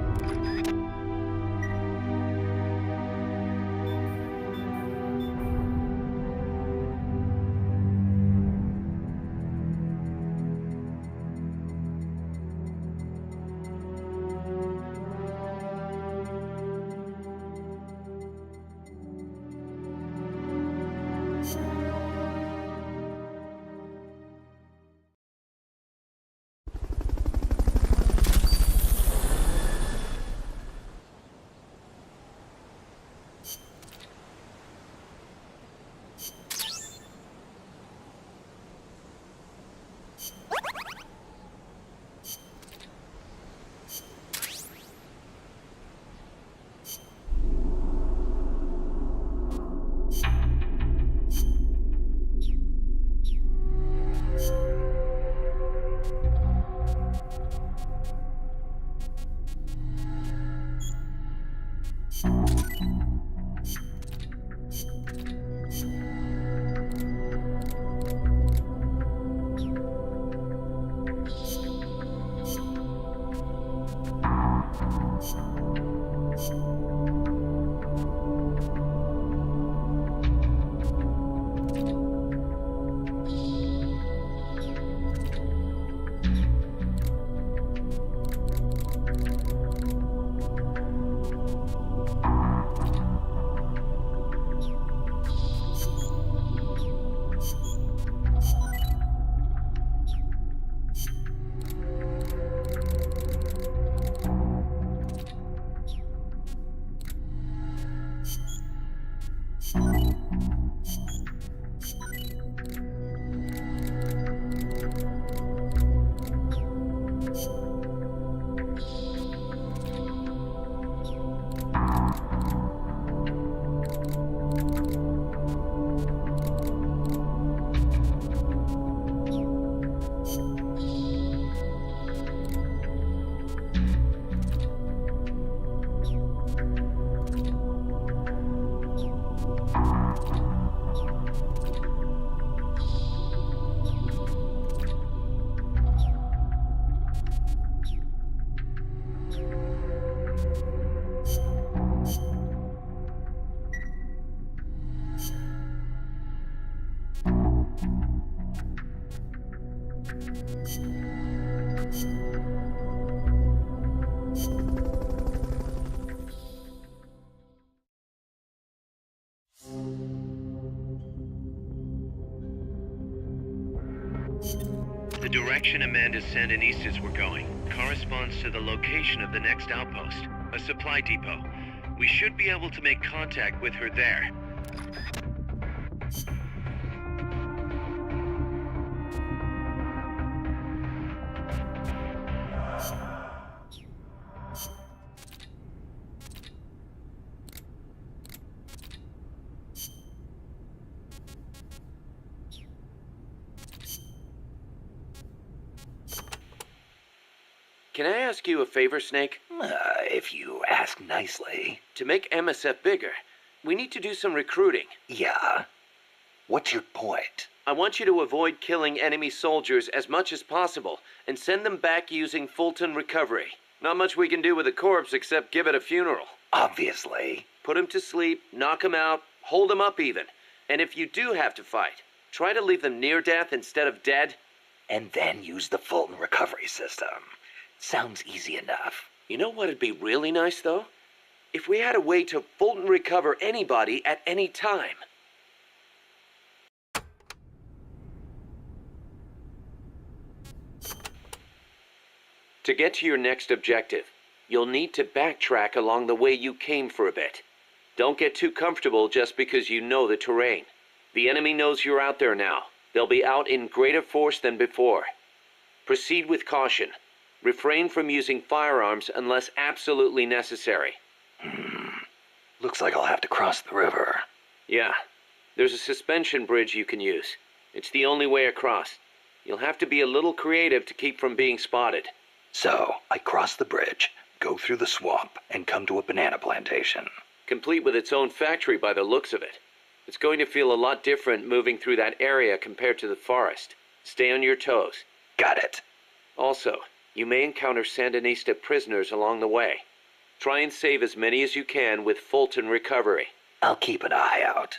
The direction Amanda's Sandinistas were going corresponds to the location of the next outpost, a supply depot. We should be able to make contact with her there.
Can I ask you a favor, Snake?
If you ask nicely.
To make MSF bigger, we need to do some recruiting.
Yeah? What's your point?
I want you to avoid killing enemy soldiers as much as possible and send them back using Fulton recovery. Not much we can do with a corpse except give it a funeral.
Obviously.
Put him to sleep, knock him out, hold him up even. And if you do have to fight, try to leave them near death instead of dead.
And then use the Fulton recovery system. Sounds easy enough.
You know what'd be really nice, though? If we had a way to Fulton recover anybody at any time. To get to your next objective, you'll need to backtrack along the way you came for a bit. Don't get too comfortable just because you know the terrain. The enemy knows you're out there now. They'll be out in greater force than before. Proceed with caution. Refrain from using firearms unless absolutely necessary.
Looks like I'll have to cross the river.
Yeah. There's a suspension bridge you can use. It's the only way across. You'll have to be a little creative to keep from being spotted.
So, I cross the bridge, go through the swamp, and come to a banana plantation.
Complete with its own factory by the looks of it. It's going to feel a lot different moving through that area compared to the forest. Stay on your toes.
Got it.
Also, you may encounter Sandinista prisoners along the way. Try and save as many as you can with Fulton recovery.
I'll keep an eye out.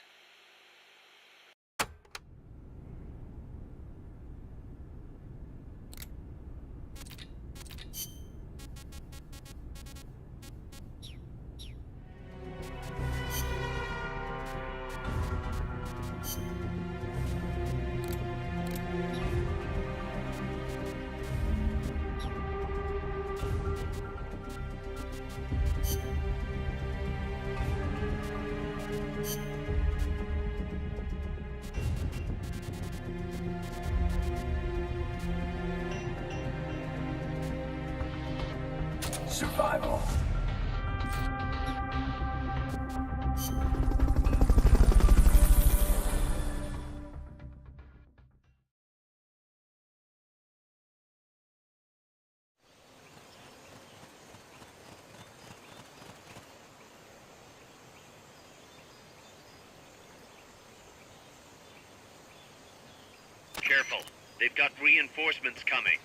Survival.
Careful. They've got reinforcements coming.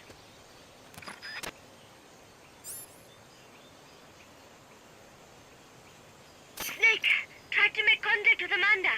Snake, try to make contact with Amanda.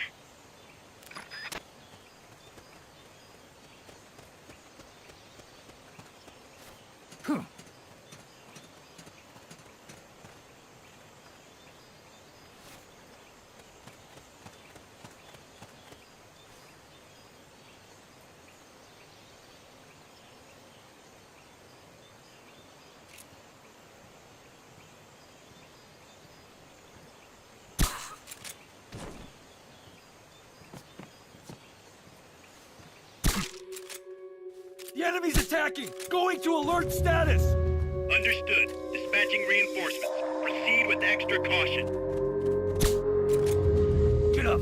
The enemy's attacking! Going to alert status!
Understood. Dispatching reinforcements. Proceed with extra caution.
Get up!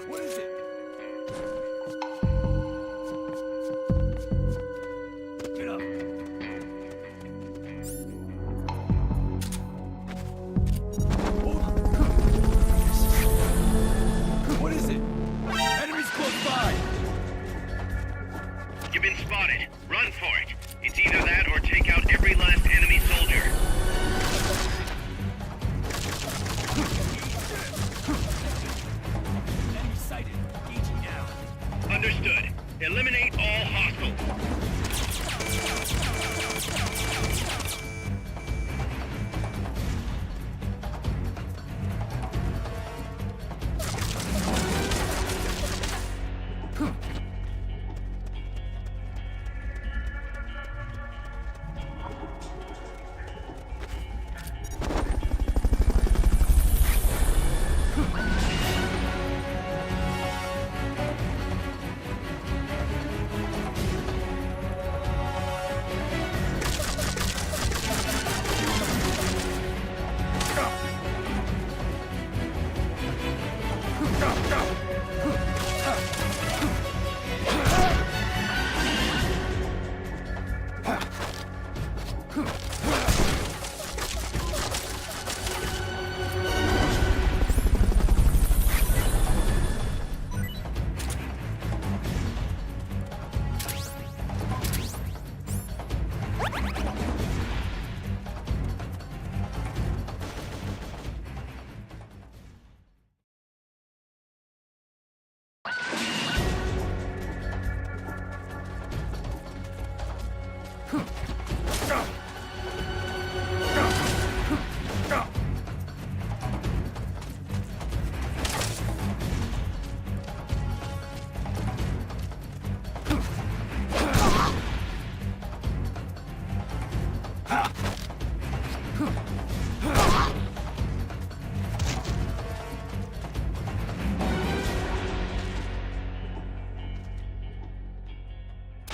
What is it? Get up! What is it? Enemies close by!
You've been spotted. Run for it.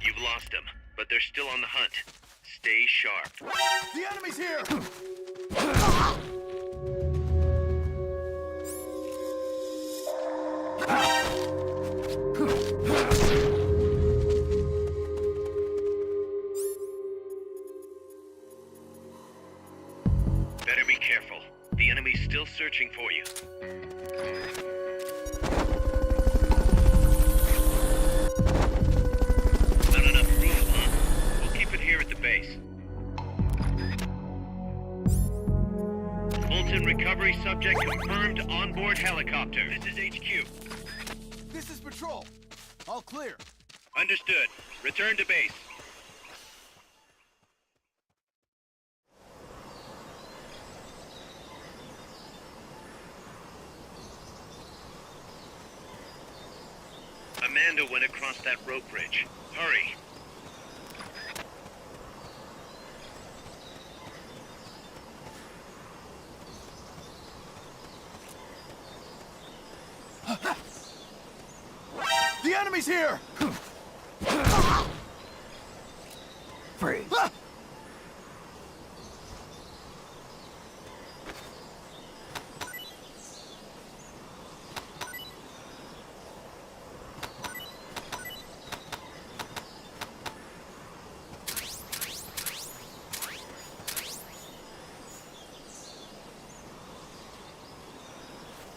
You've lost them, but they're still on the hunt. Stay sharp.
The enemy's here!
Better be careful. The enemy's still searching for you. Not enough room, huh? We'll keep it here at the base. Fulton recovery subject confirmed onboard helicopter. This is HQ.
This is patrol. All clear.
Understood. Return to base. Amanda went across that rope bridge. Hurry.
The enemy's here!
Freeze.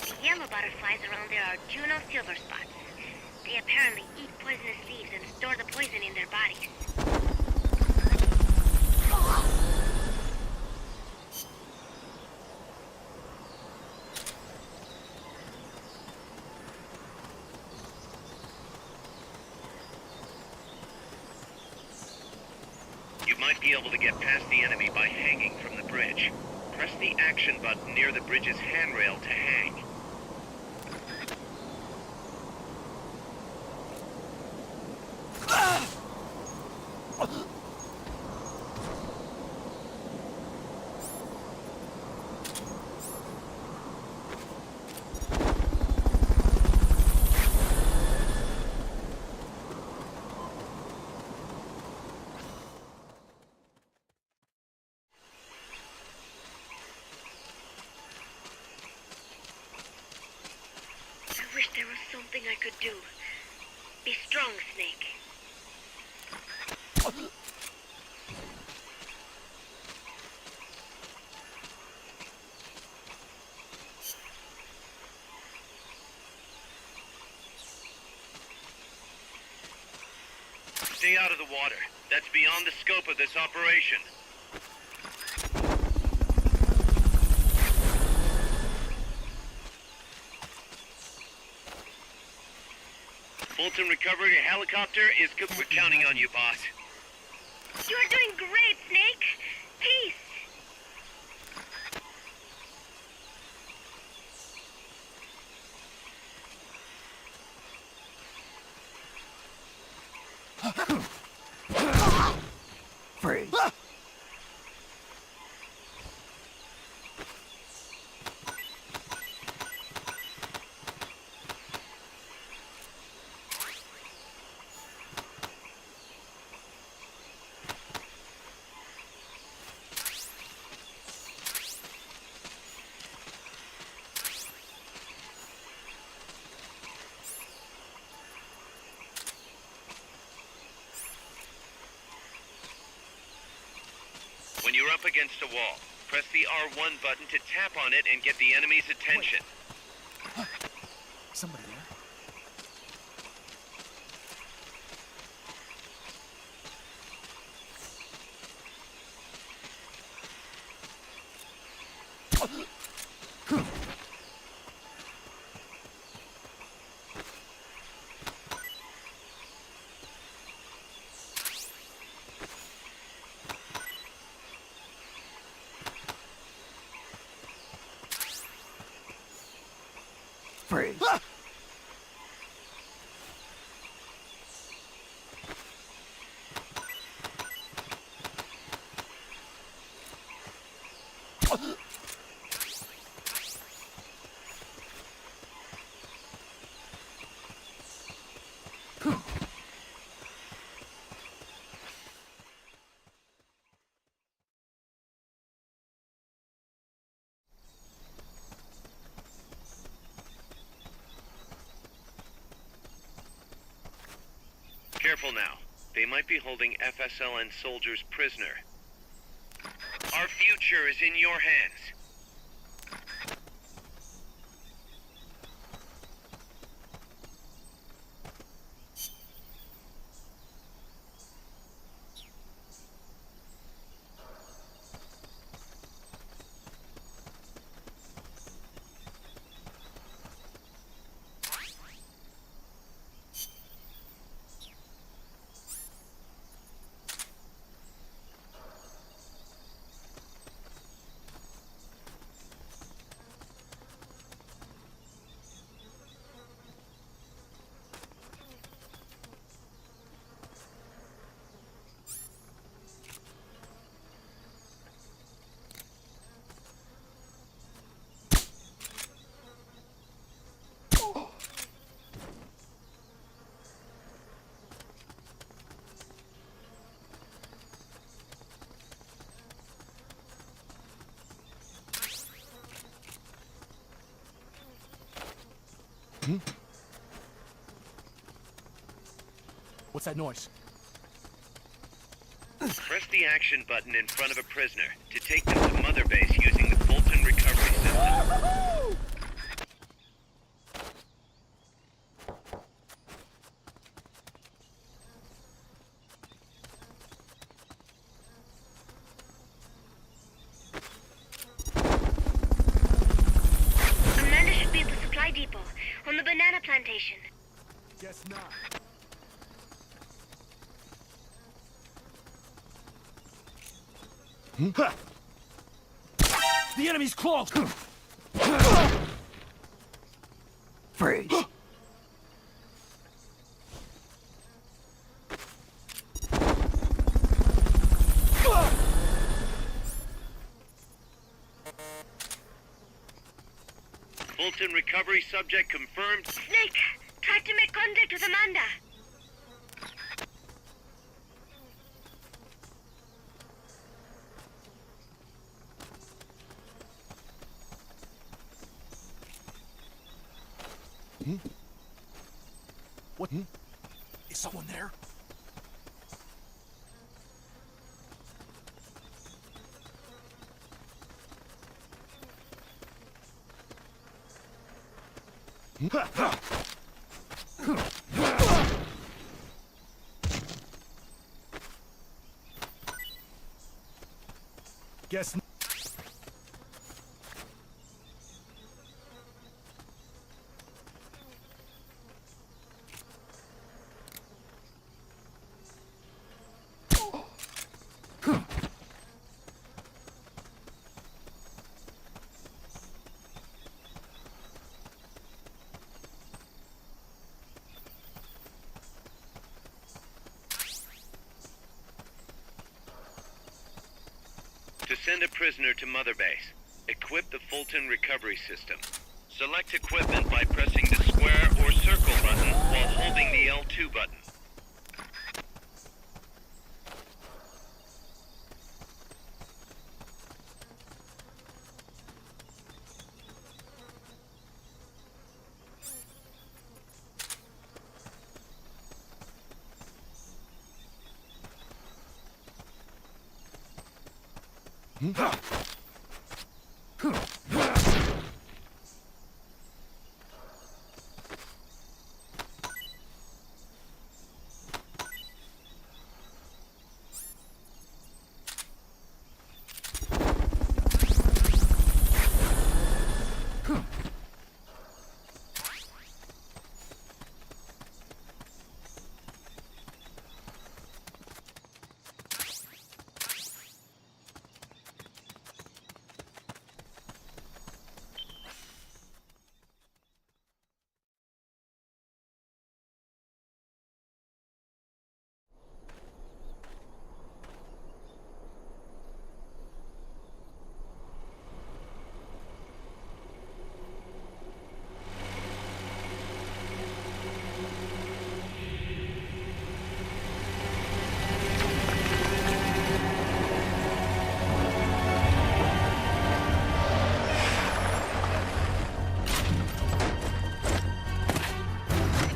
The yellow butterflies around there are Juno silver spots. They apparently eat poisonous leaves and store the poison in their bodies.
You might be able to get past the enemy by hanging from the bridge. Press the action button near the bridge's handrail to hang.
I wish there was something I could do. Be strong, Snake.
Stay out of the water. That's beyond the scope of this operation. Fulton recovery helicopter is good. We're counting on you, boss.
You're doing great, Snake. Peace.
Freeze.
You're up against a wall. Press the R1 button to tap on it and get the enemy's attention.
Wait. Somebody there?
Freeze.
Careful now. They might be holding FSLN soldiers prisoner. Our future is in your hands.
What's that noise?
Press the action button in front of a prisoner to take them to Mother Base using the Fulton recovery system.
Amanda should be at the supply depot on the banana plantation.
Guess not. The enemy's close!
Freeze.
Fulton recovery subject confirmed.
Snake, try to make contact with Amanda.
What? Is someone there? Guess not.
To send a prisoner to Mother Base, equip the Fulton recovery system. Select equipment by pressing the square or circle button while holding the L2 button.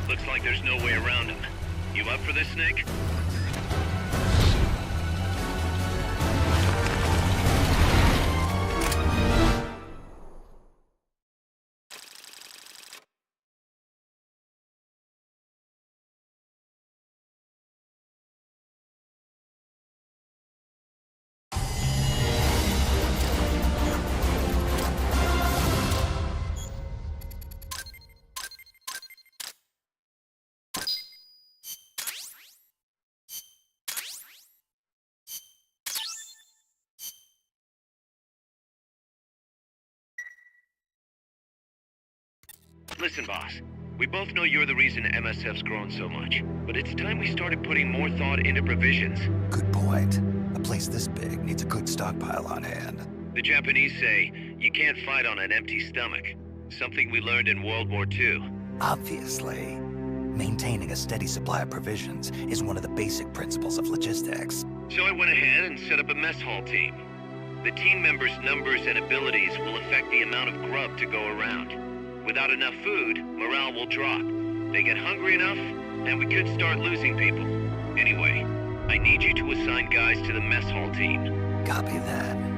Looks like there's no way around him. You up for this, Snake? Listen, boss. We both know you're the reason MSF's grown so much. But it's time we started putting more thought into provisions.
Good point. A place this big needs a good stockpile on hand.
The Japanese say, you can't fight on an empty stomach. Something we learned in World War II.
Obviously. Maintaining a steady supply of provisions is one of the basic principles of logistics.
So I went ahead and set up a mess hall team. The team members' numbers and abilities will affect the amount of grub to go around. Without enough food, morale will drop. They get hungry enough, and we could start losing people. Anyway, I need you to assign guys to the mess hall team.
Copy that.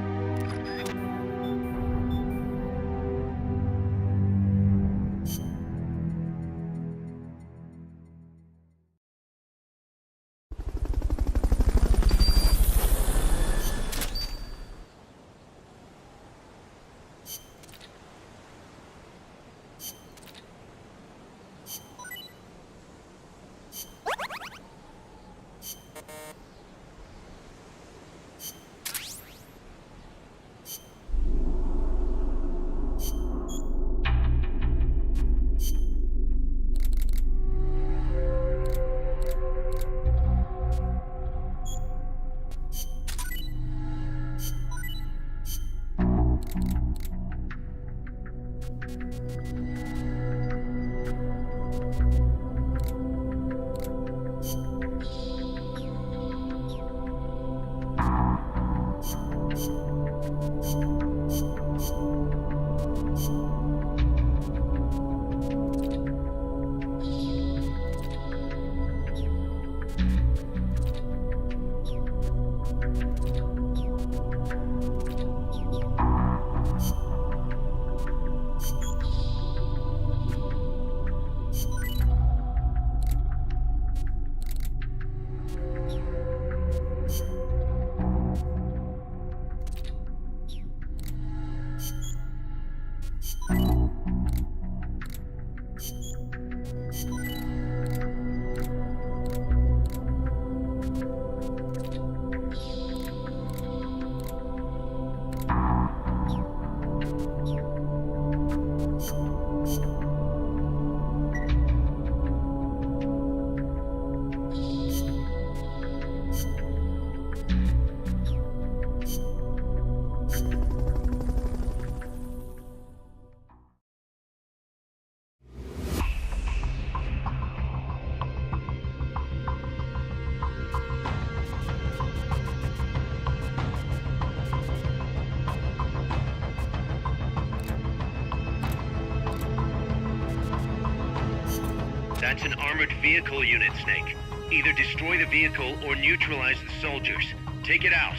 That's an armored vehicle unit, Snake. Either destroy the vehicle or neutralize the soldiers. Take it out.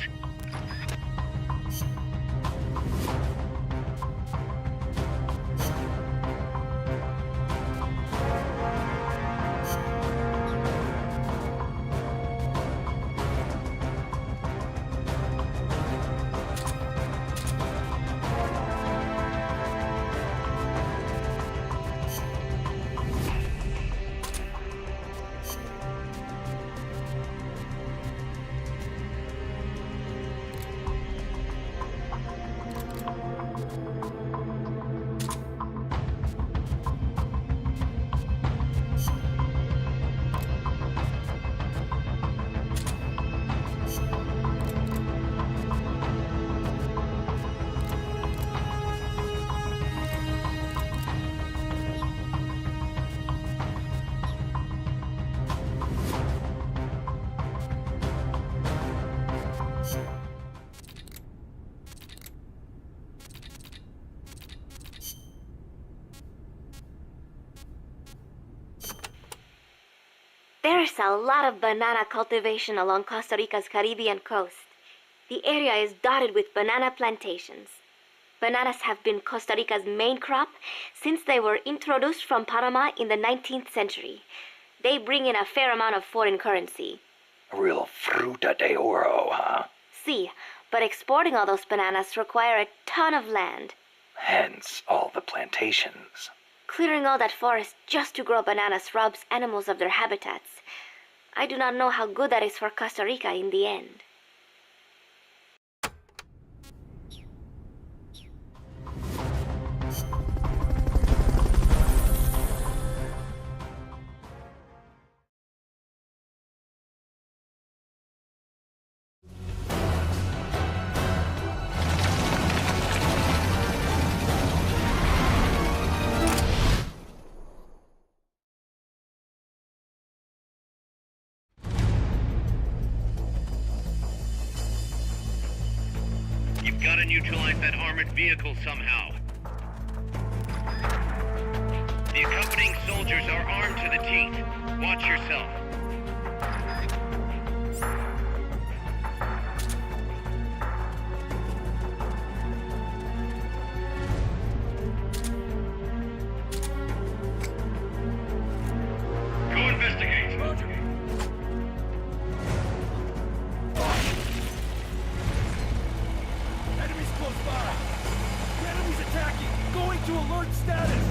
There's a lot of banana cultivation along Costa Rica's Caribbean coast. The area is dotted with banana plantations. Bananas have been Costa Rica's main crop since they were introduced from Panama in the 19th century. They bring in a fair amount of foreign currency.
A real fruta de oro, huh?
See, but exporting all those bananas require a ton of land.
Hence all the plantations.
Clearing all that forest just to grow bananas robs animals of their habitats. I do not know how good that is for Costa Rica in the end.
You've got to neutralize that armored vehicle somehow. The accompanying soldiers are armed to the teeth. Watch yourself. Go investigate.
Enemies close by! The enemy's attacking! Going to alert status!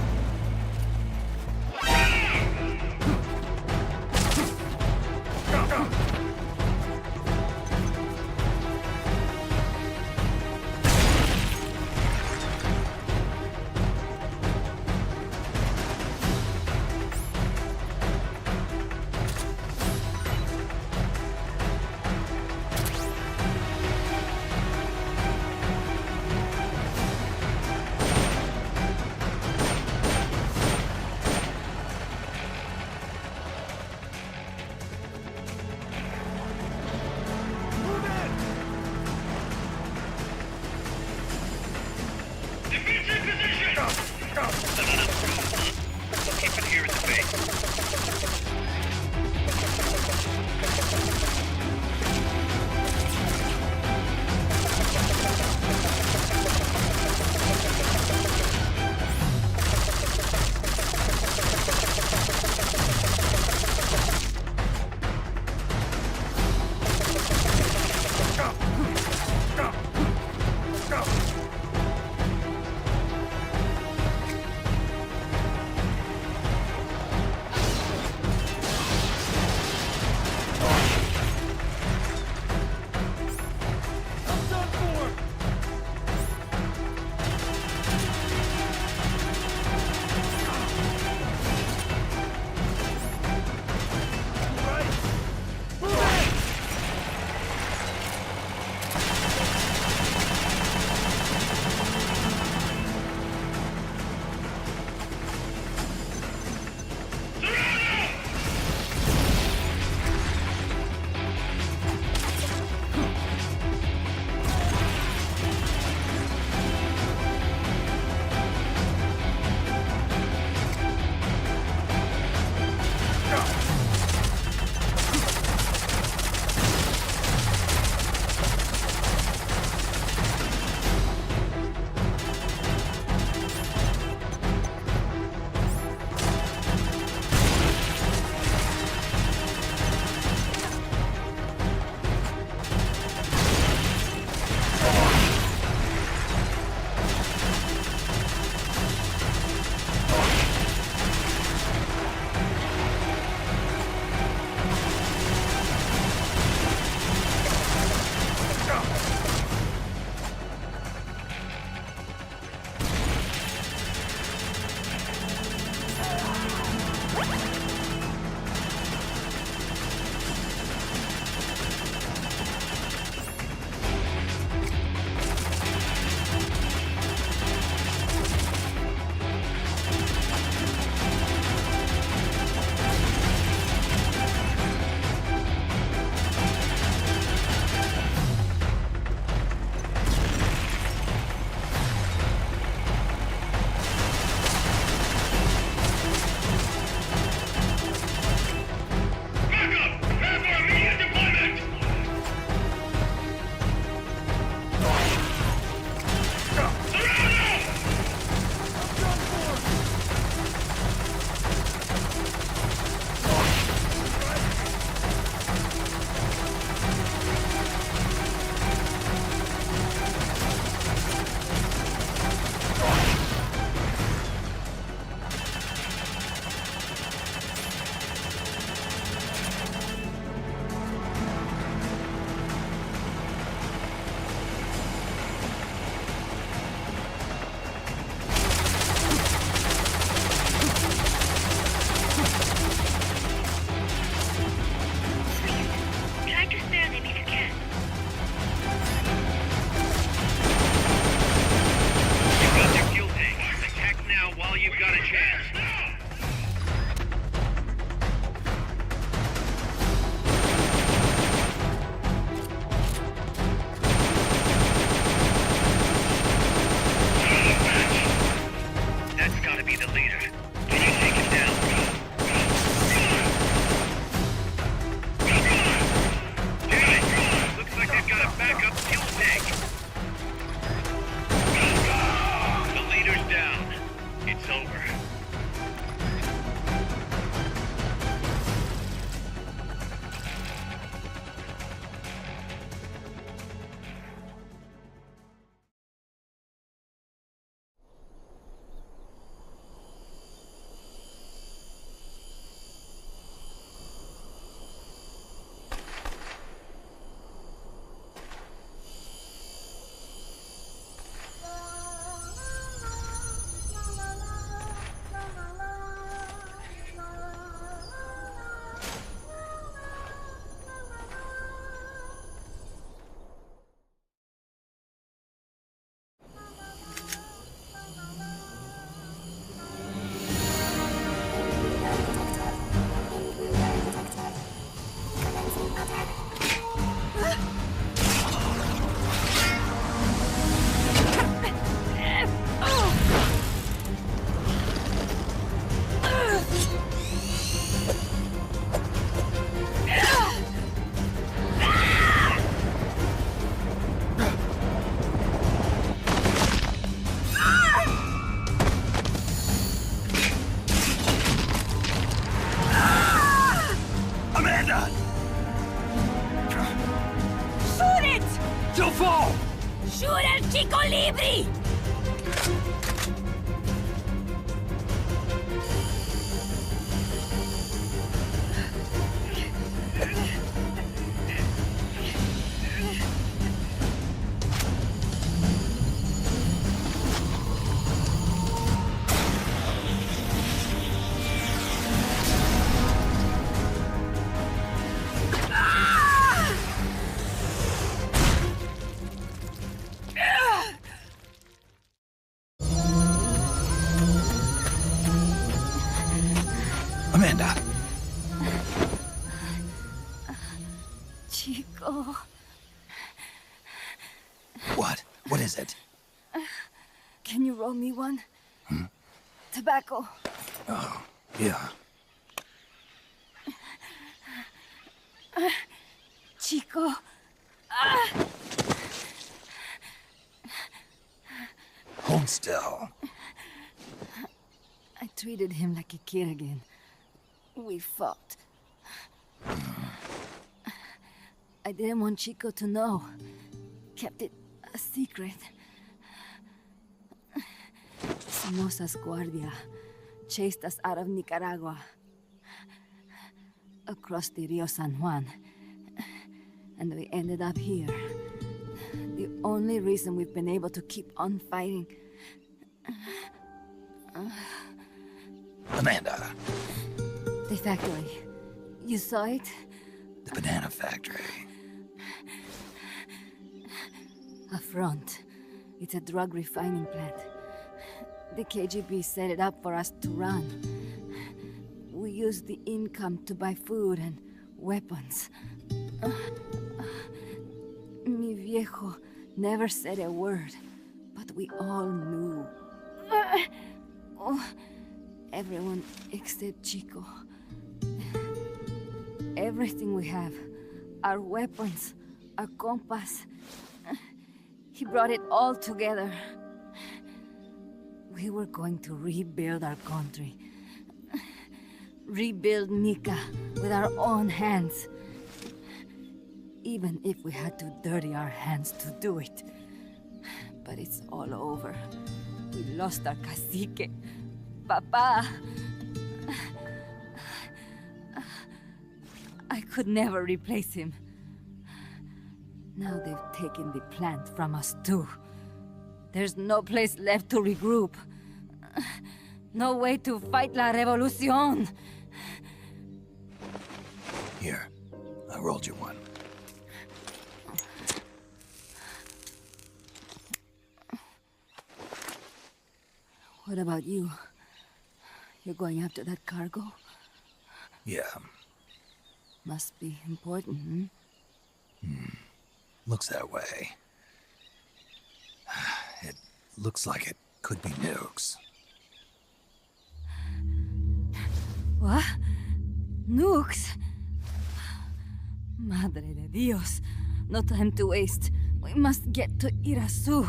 fall!
¡Shoot el Chico Libre!
Amanda!
Chico.
What? What is it?
Can you roll me one? Tobacco.
Oh, yeah.
Chico.
Hold still.
I treated him like a kid again. We fought. I didn't want Chico to know. Kept it a secret. Somoza's Guardia chased us out of Nicaragua. Across the Rio San Juan. And we ended up here. The only reason we've been able to keep on fighting.
Amanda.
The factory. You saw it?
The banana factory.
A front. It's a drug refining plant. The KGB set it up for us to run. We used the income to buy food and weapons. Mi viejo never said a word, but we all knew. Everyone except Chico. Everything we have. Our weapons, our compass. He brought it all together. We were going to rebuild our country. Rebuild Nika with our own hands. Even if we had to dirty our hands to do it. But it's all over. We lost our cacique. Papa. I could never replace him. Now they've taken the plant from us too. There's no place left to regroup. No way to fight la revolución.
Here, I rolled you one.
What about you? You're going after that cargo?
Yeah.
Must be important,
Looks that way. It looks like it could be nukes.
What? Nukes? Madre de Dios. No time to waste. We must get to Irasu.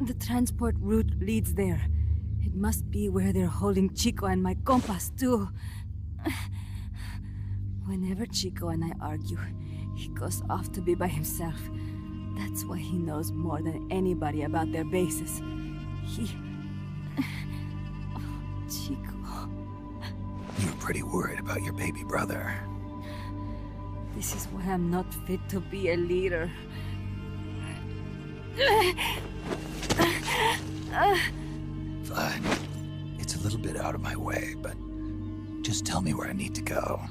The transport route leads there. It must be where they're holding Chico and my compas, too. Whenever Chico and I argue, he goes off to be by himself. That's why he knows more than anybody about their bases. Chico.
You're pretty worried about your baby brother.
This is why I'm not fit to be a leader.
Fine. It's a little bit out of my way, but just tell me where I need to go.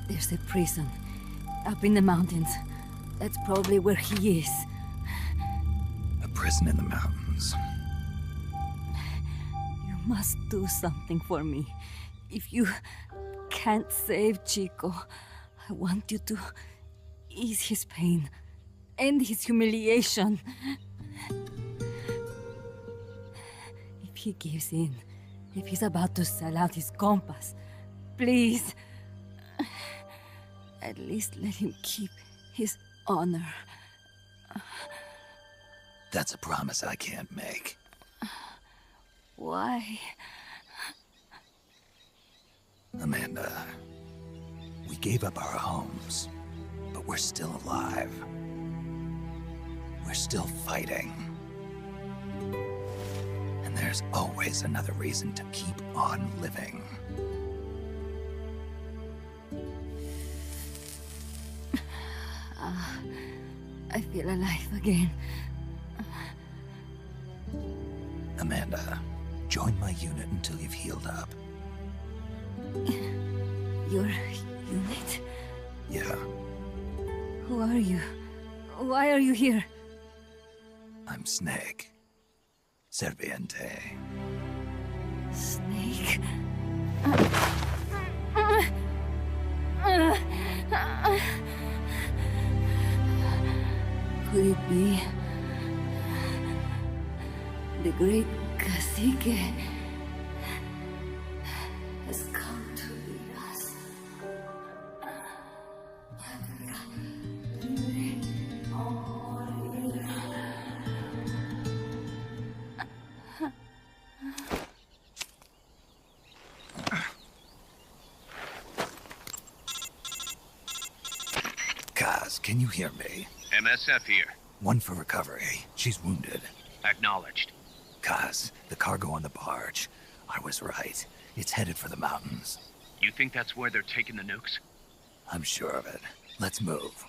There's a prison up in the mountains. That's probably where he is.
A prison in the mountains.
You must do something for me. If you can't save Chico, I want you to ease his pain, end his humiliation. If he gives in, if he's about to sell out his compass, please, at least let him keep his honor.
That's a promise I can't make.
Why?
Amanda, we gave up our homes, but we're still alive. We're still fighting. And there's always another reason to keep on living.
I feel alive again.
Amanda, join my unit until you've healed up.
Your unit?
Yeah,
Who are you? Why are you here?
I'm Snake. Serviente.
Snake? Could it be the great cacique has come to lead us?
Kaz, can you hear me?
MSF here.
One for recovery. She's wounded.
Acknowledged.
Kaz, the cargo on the barge. I was right. It's headed for the mountains.
You think that's where they're taking the nukes?
I'm sure of it. Let's move.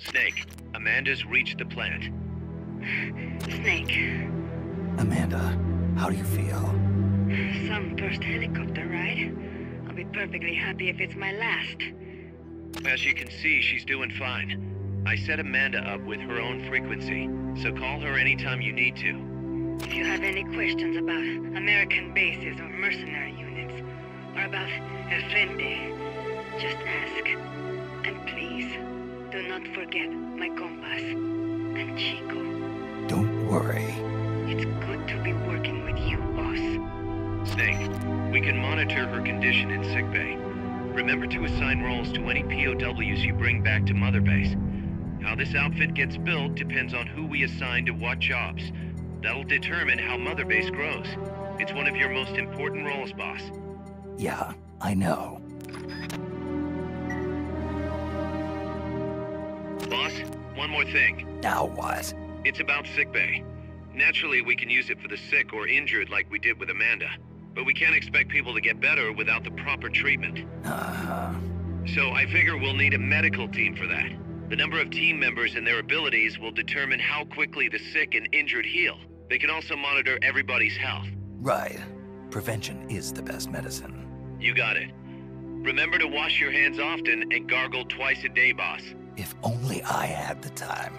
Snake, Amanda's reached the plant.
Snake,
Amanda, how do you feel?
some first helicopter ride. I'll be perfectly happy if it's my last.
As you can see, she's doing fine. I set Amanda up with her own frequency, so call her anytime you need to.
If you have any questions about American bases or mercenary units, or about El Frente, just ask. And please, do not forget my compass and Chico.
Don't worry.
It's good to be working with you, boss.
Snake, we can monitor her condition in sickbay. Remember to assign roles to any POWs you bring back to Mother Base. How this outfit gets built depends on who we assign to what jobs. That'll determine how Mother Base grows. It's one of your most important roles, boss.
Yeah, I know.
Boss, one more thing.
Now what?
It's about sickbay. Naturally, we can use it for the sick or injured like we did with Amanda. But we can't expect people to get better without the proper treatment. So I figure we'll need a medical team for that. The number of team members and their abilities will determine how quickly the sick and injured heal. They can also monitor everybody's health.
Right. Prevention is the best medicine.
You got it. Remember to wash your hands often and gargle twice a day, boss.
If only I had the time.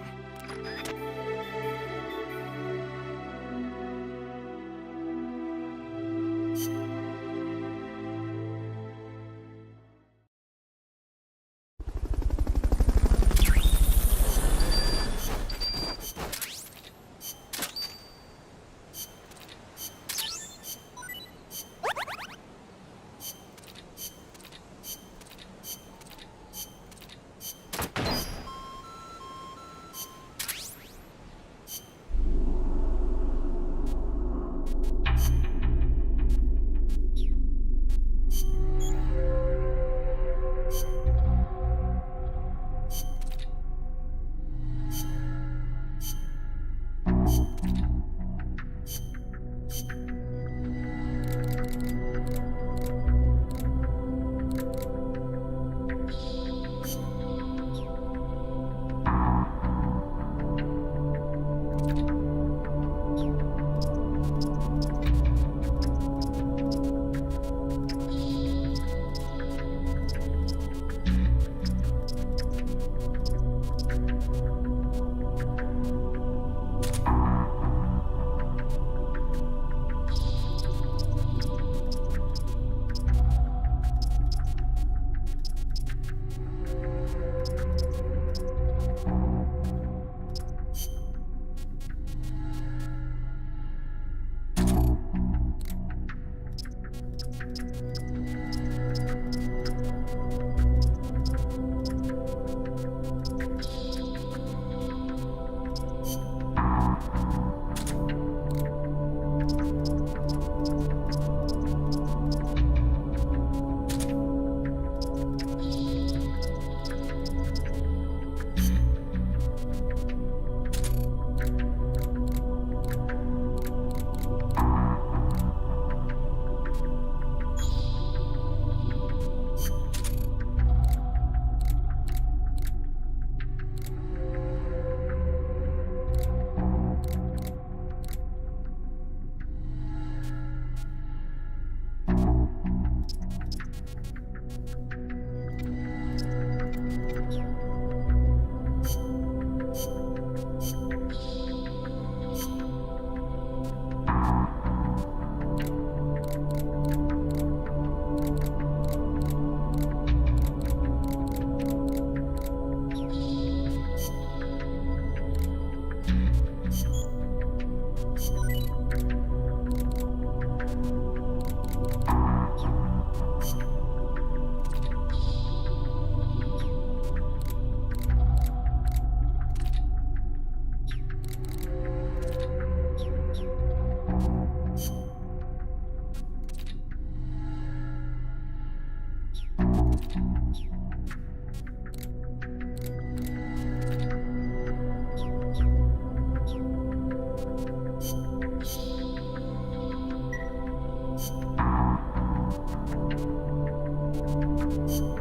Ep1.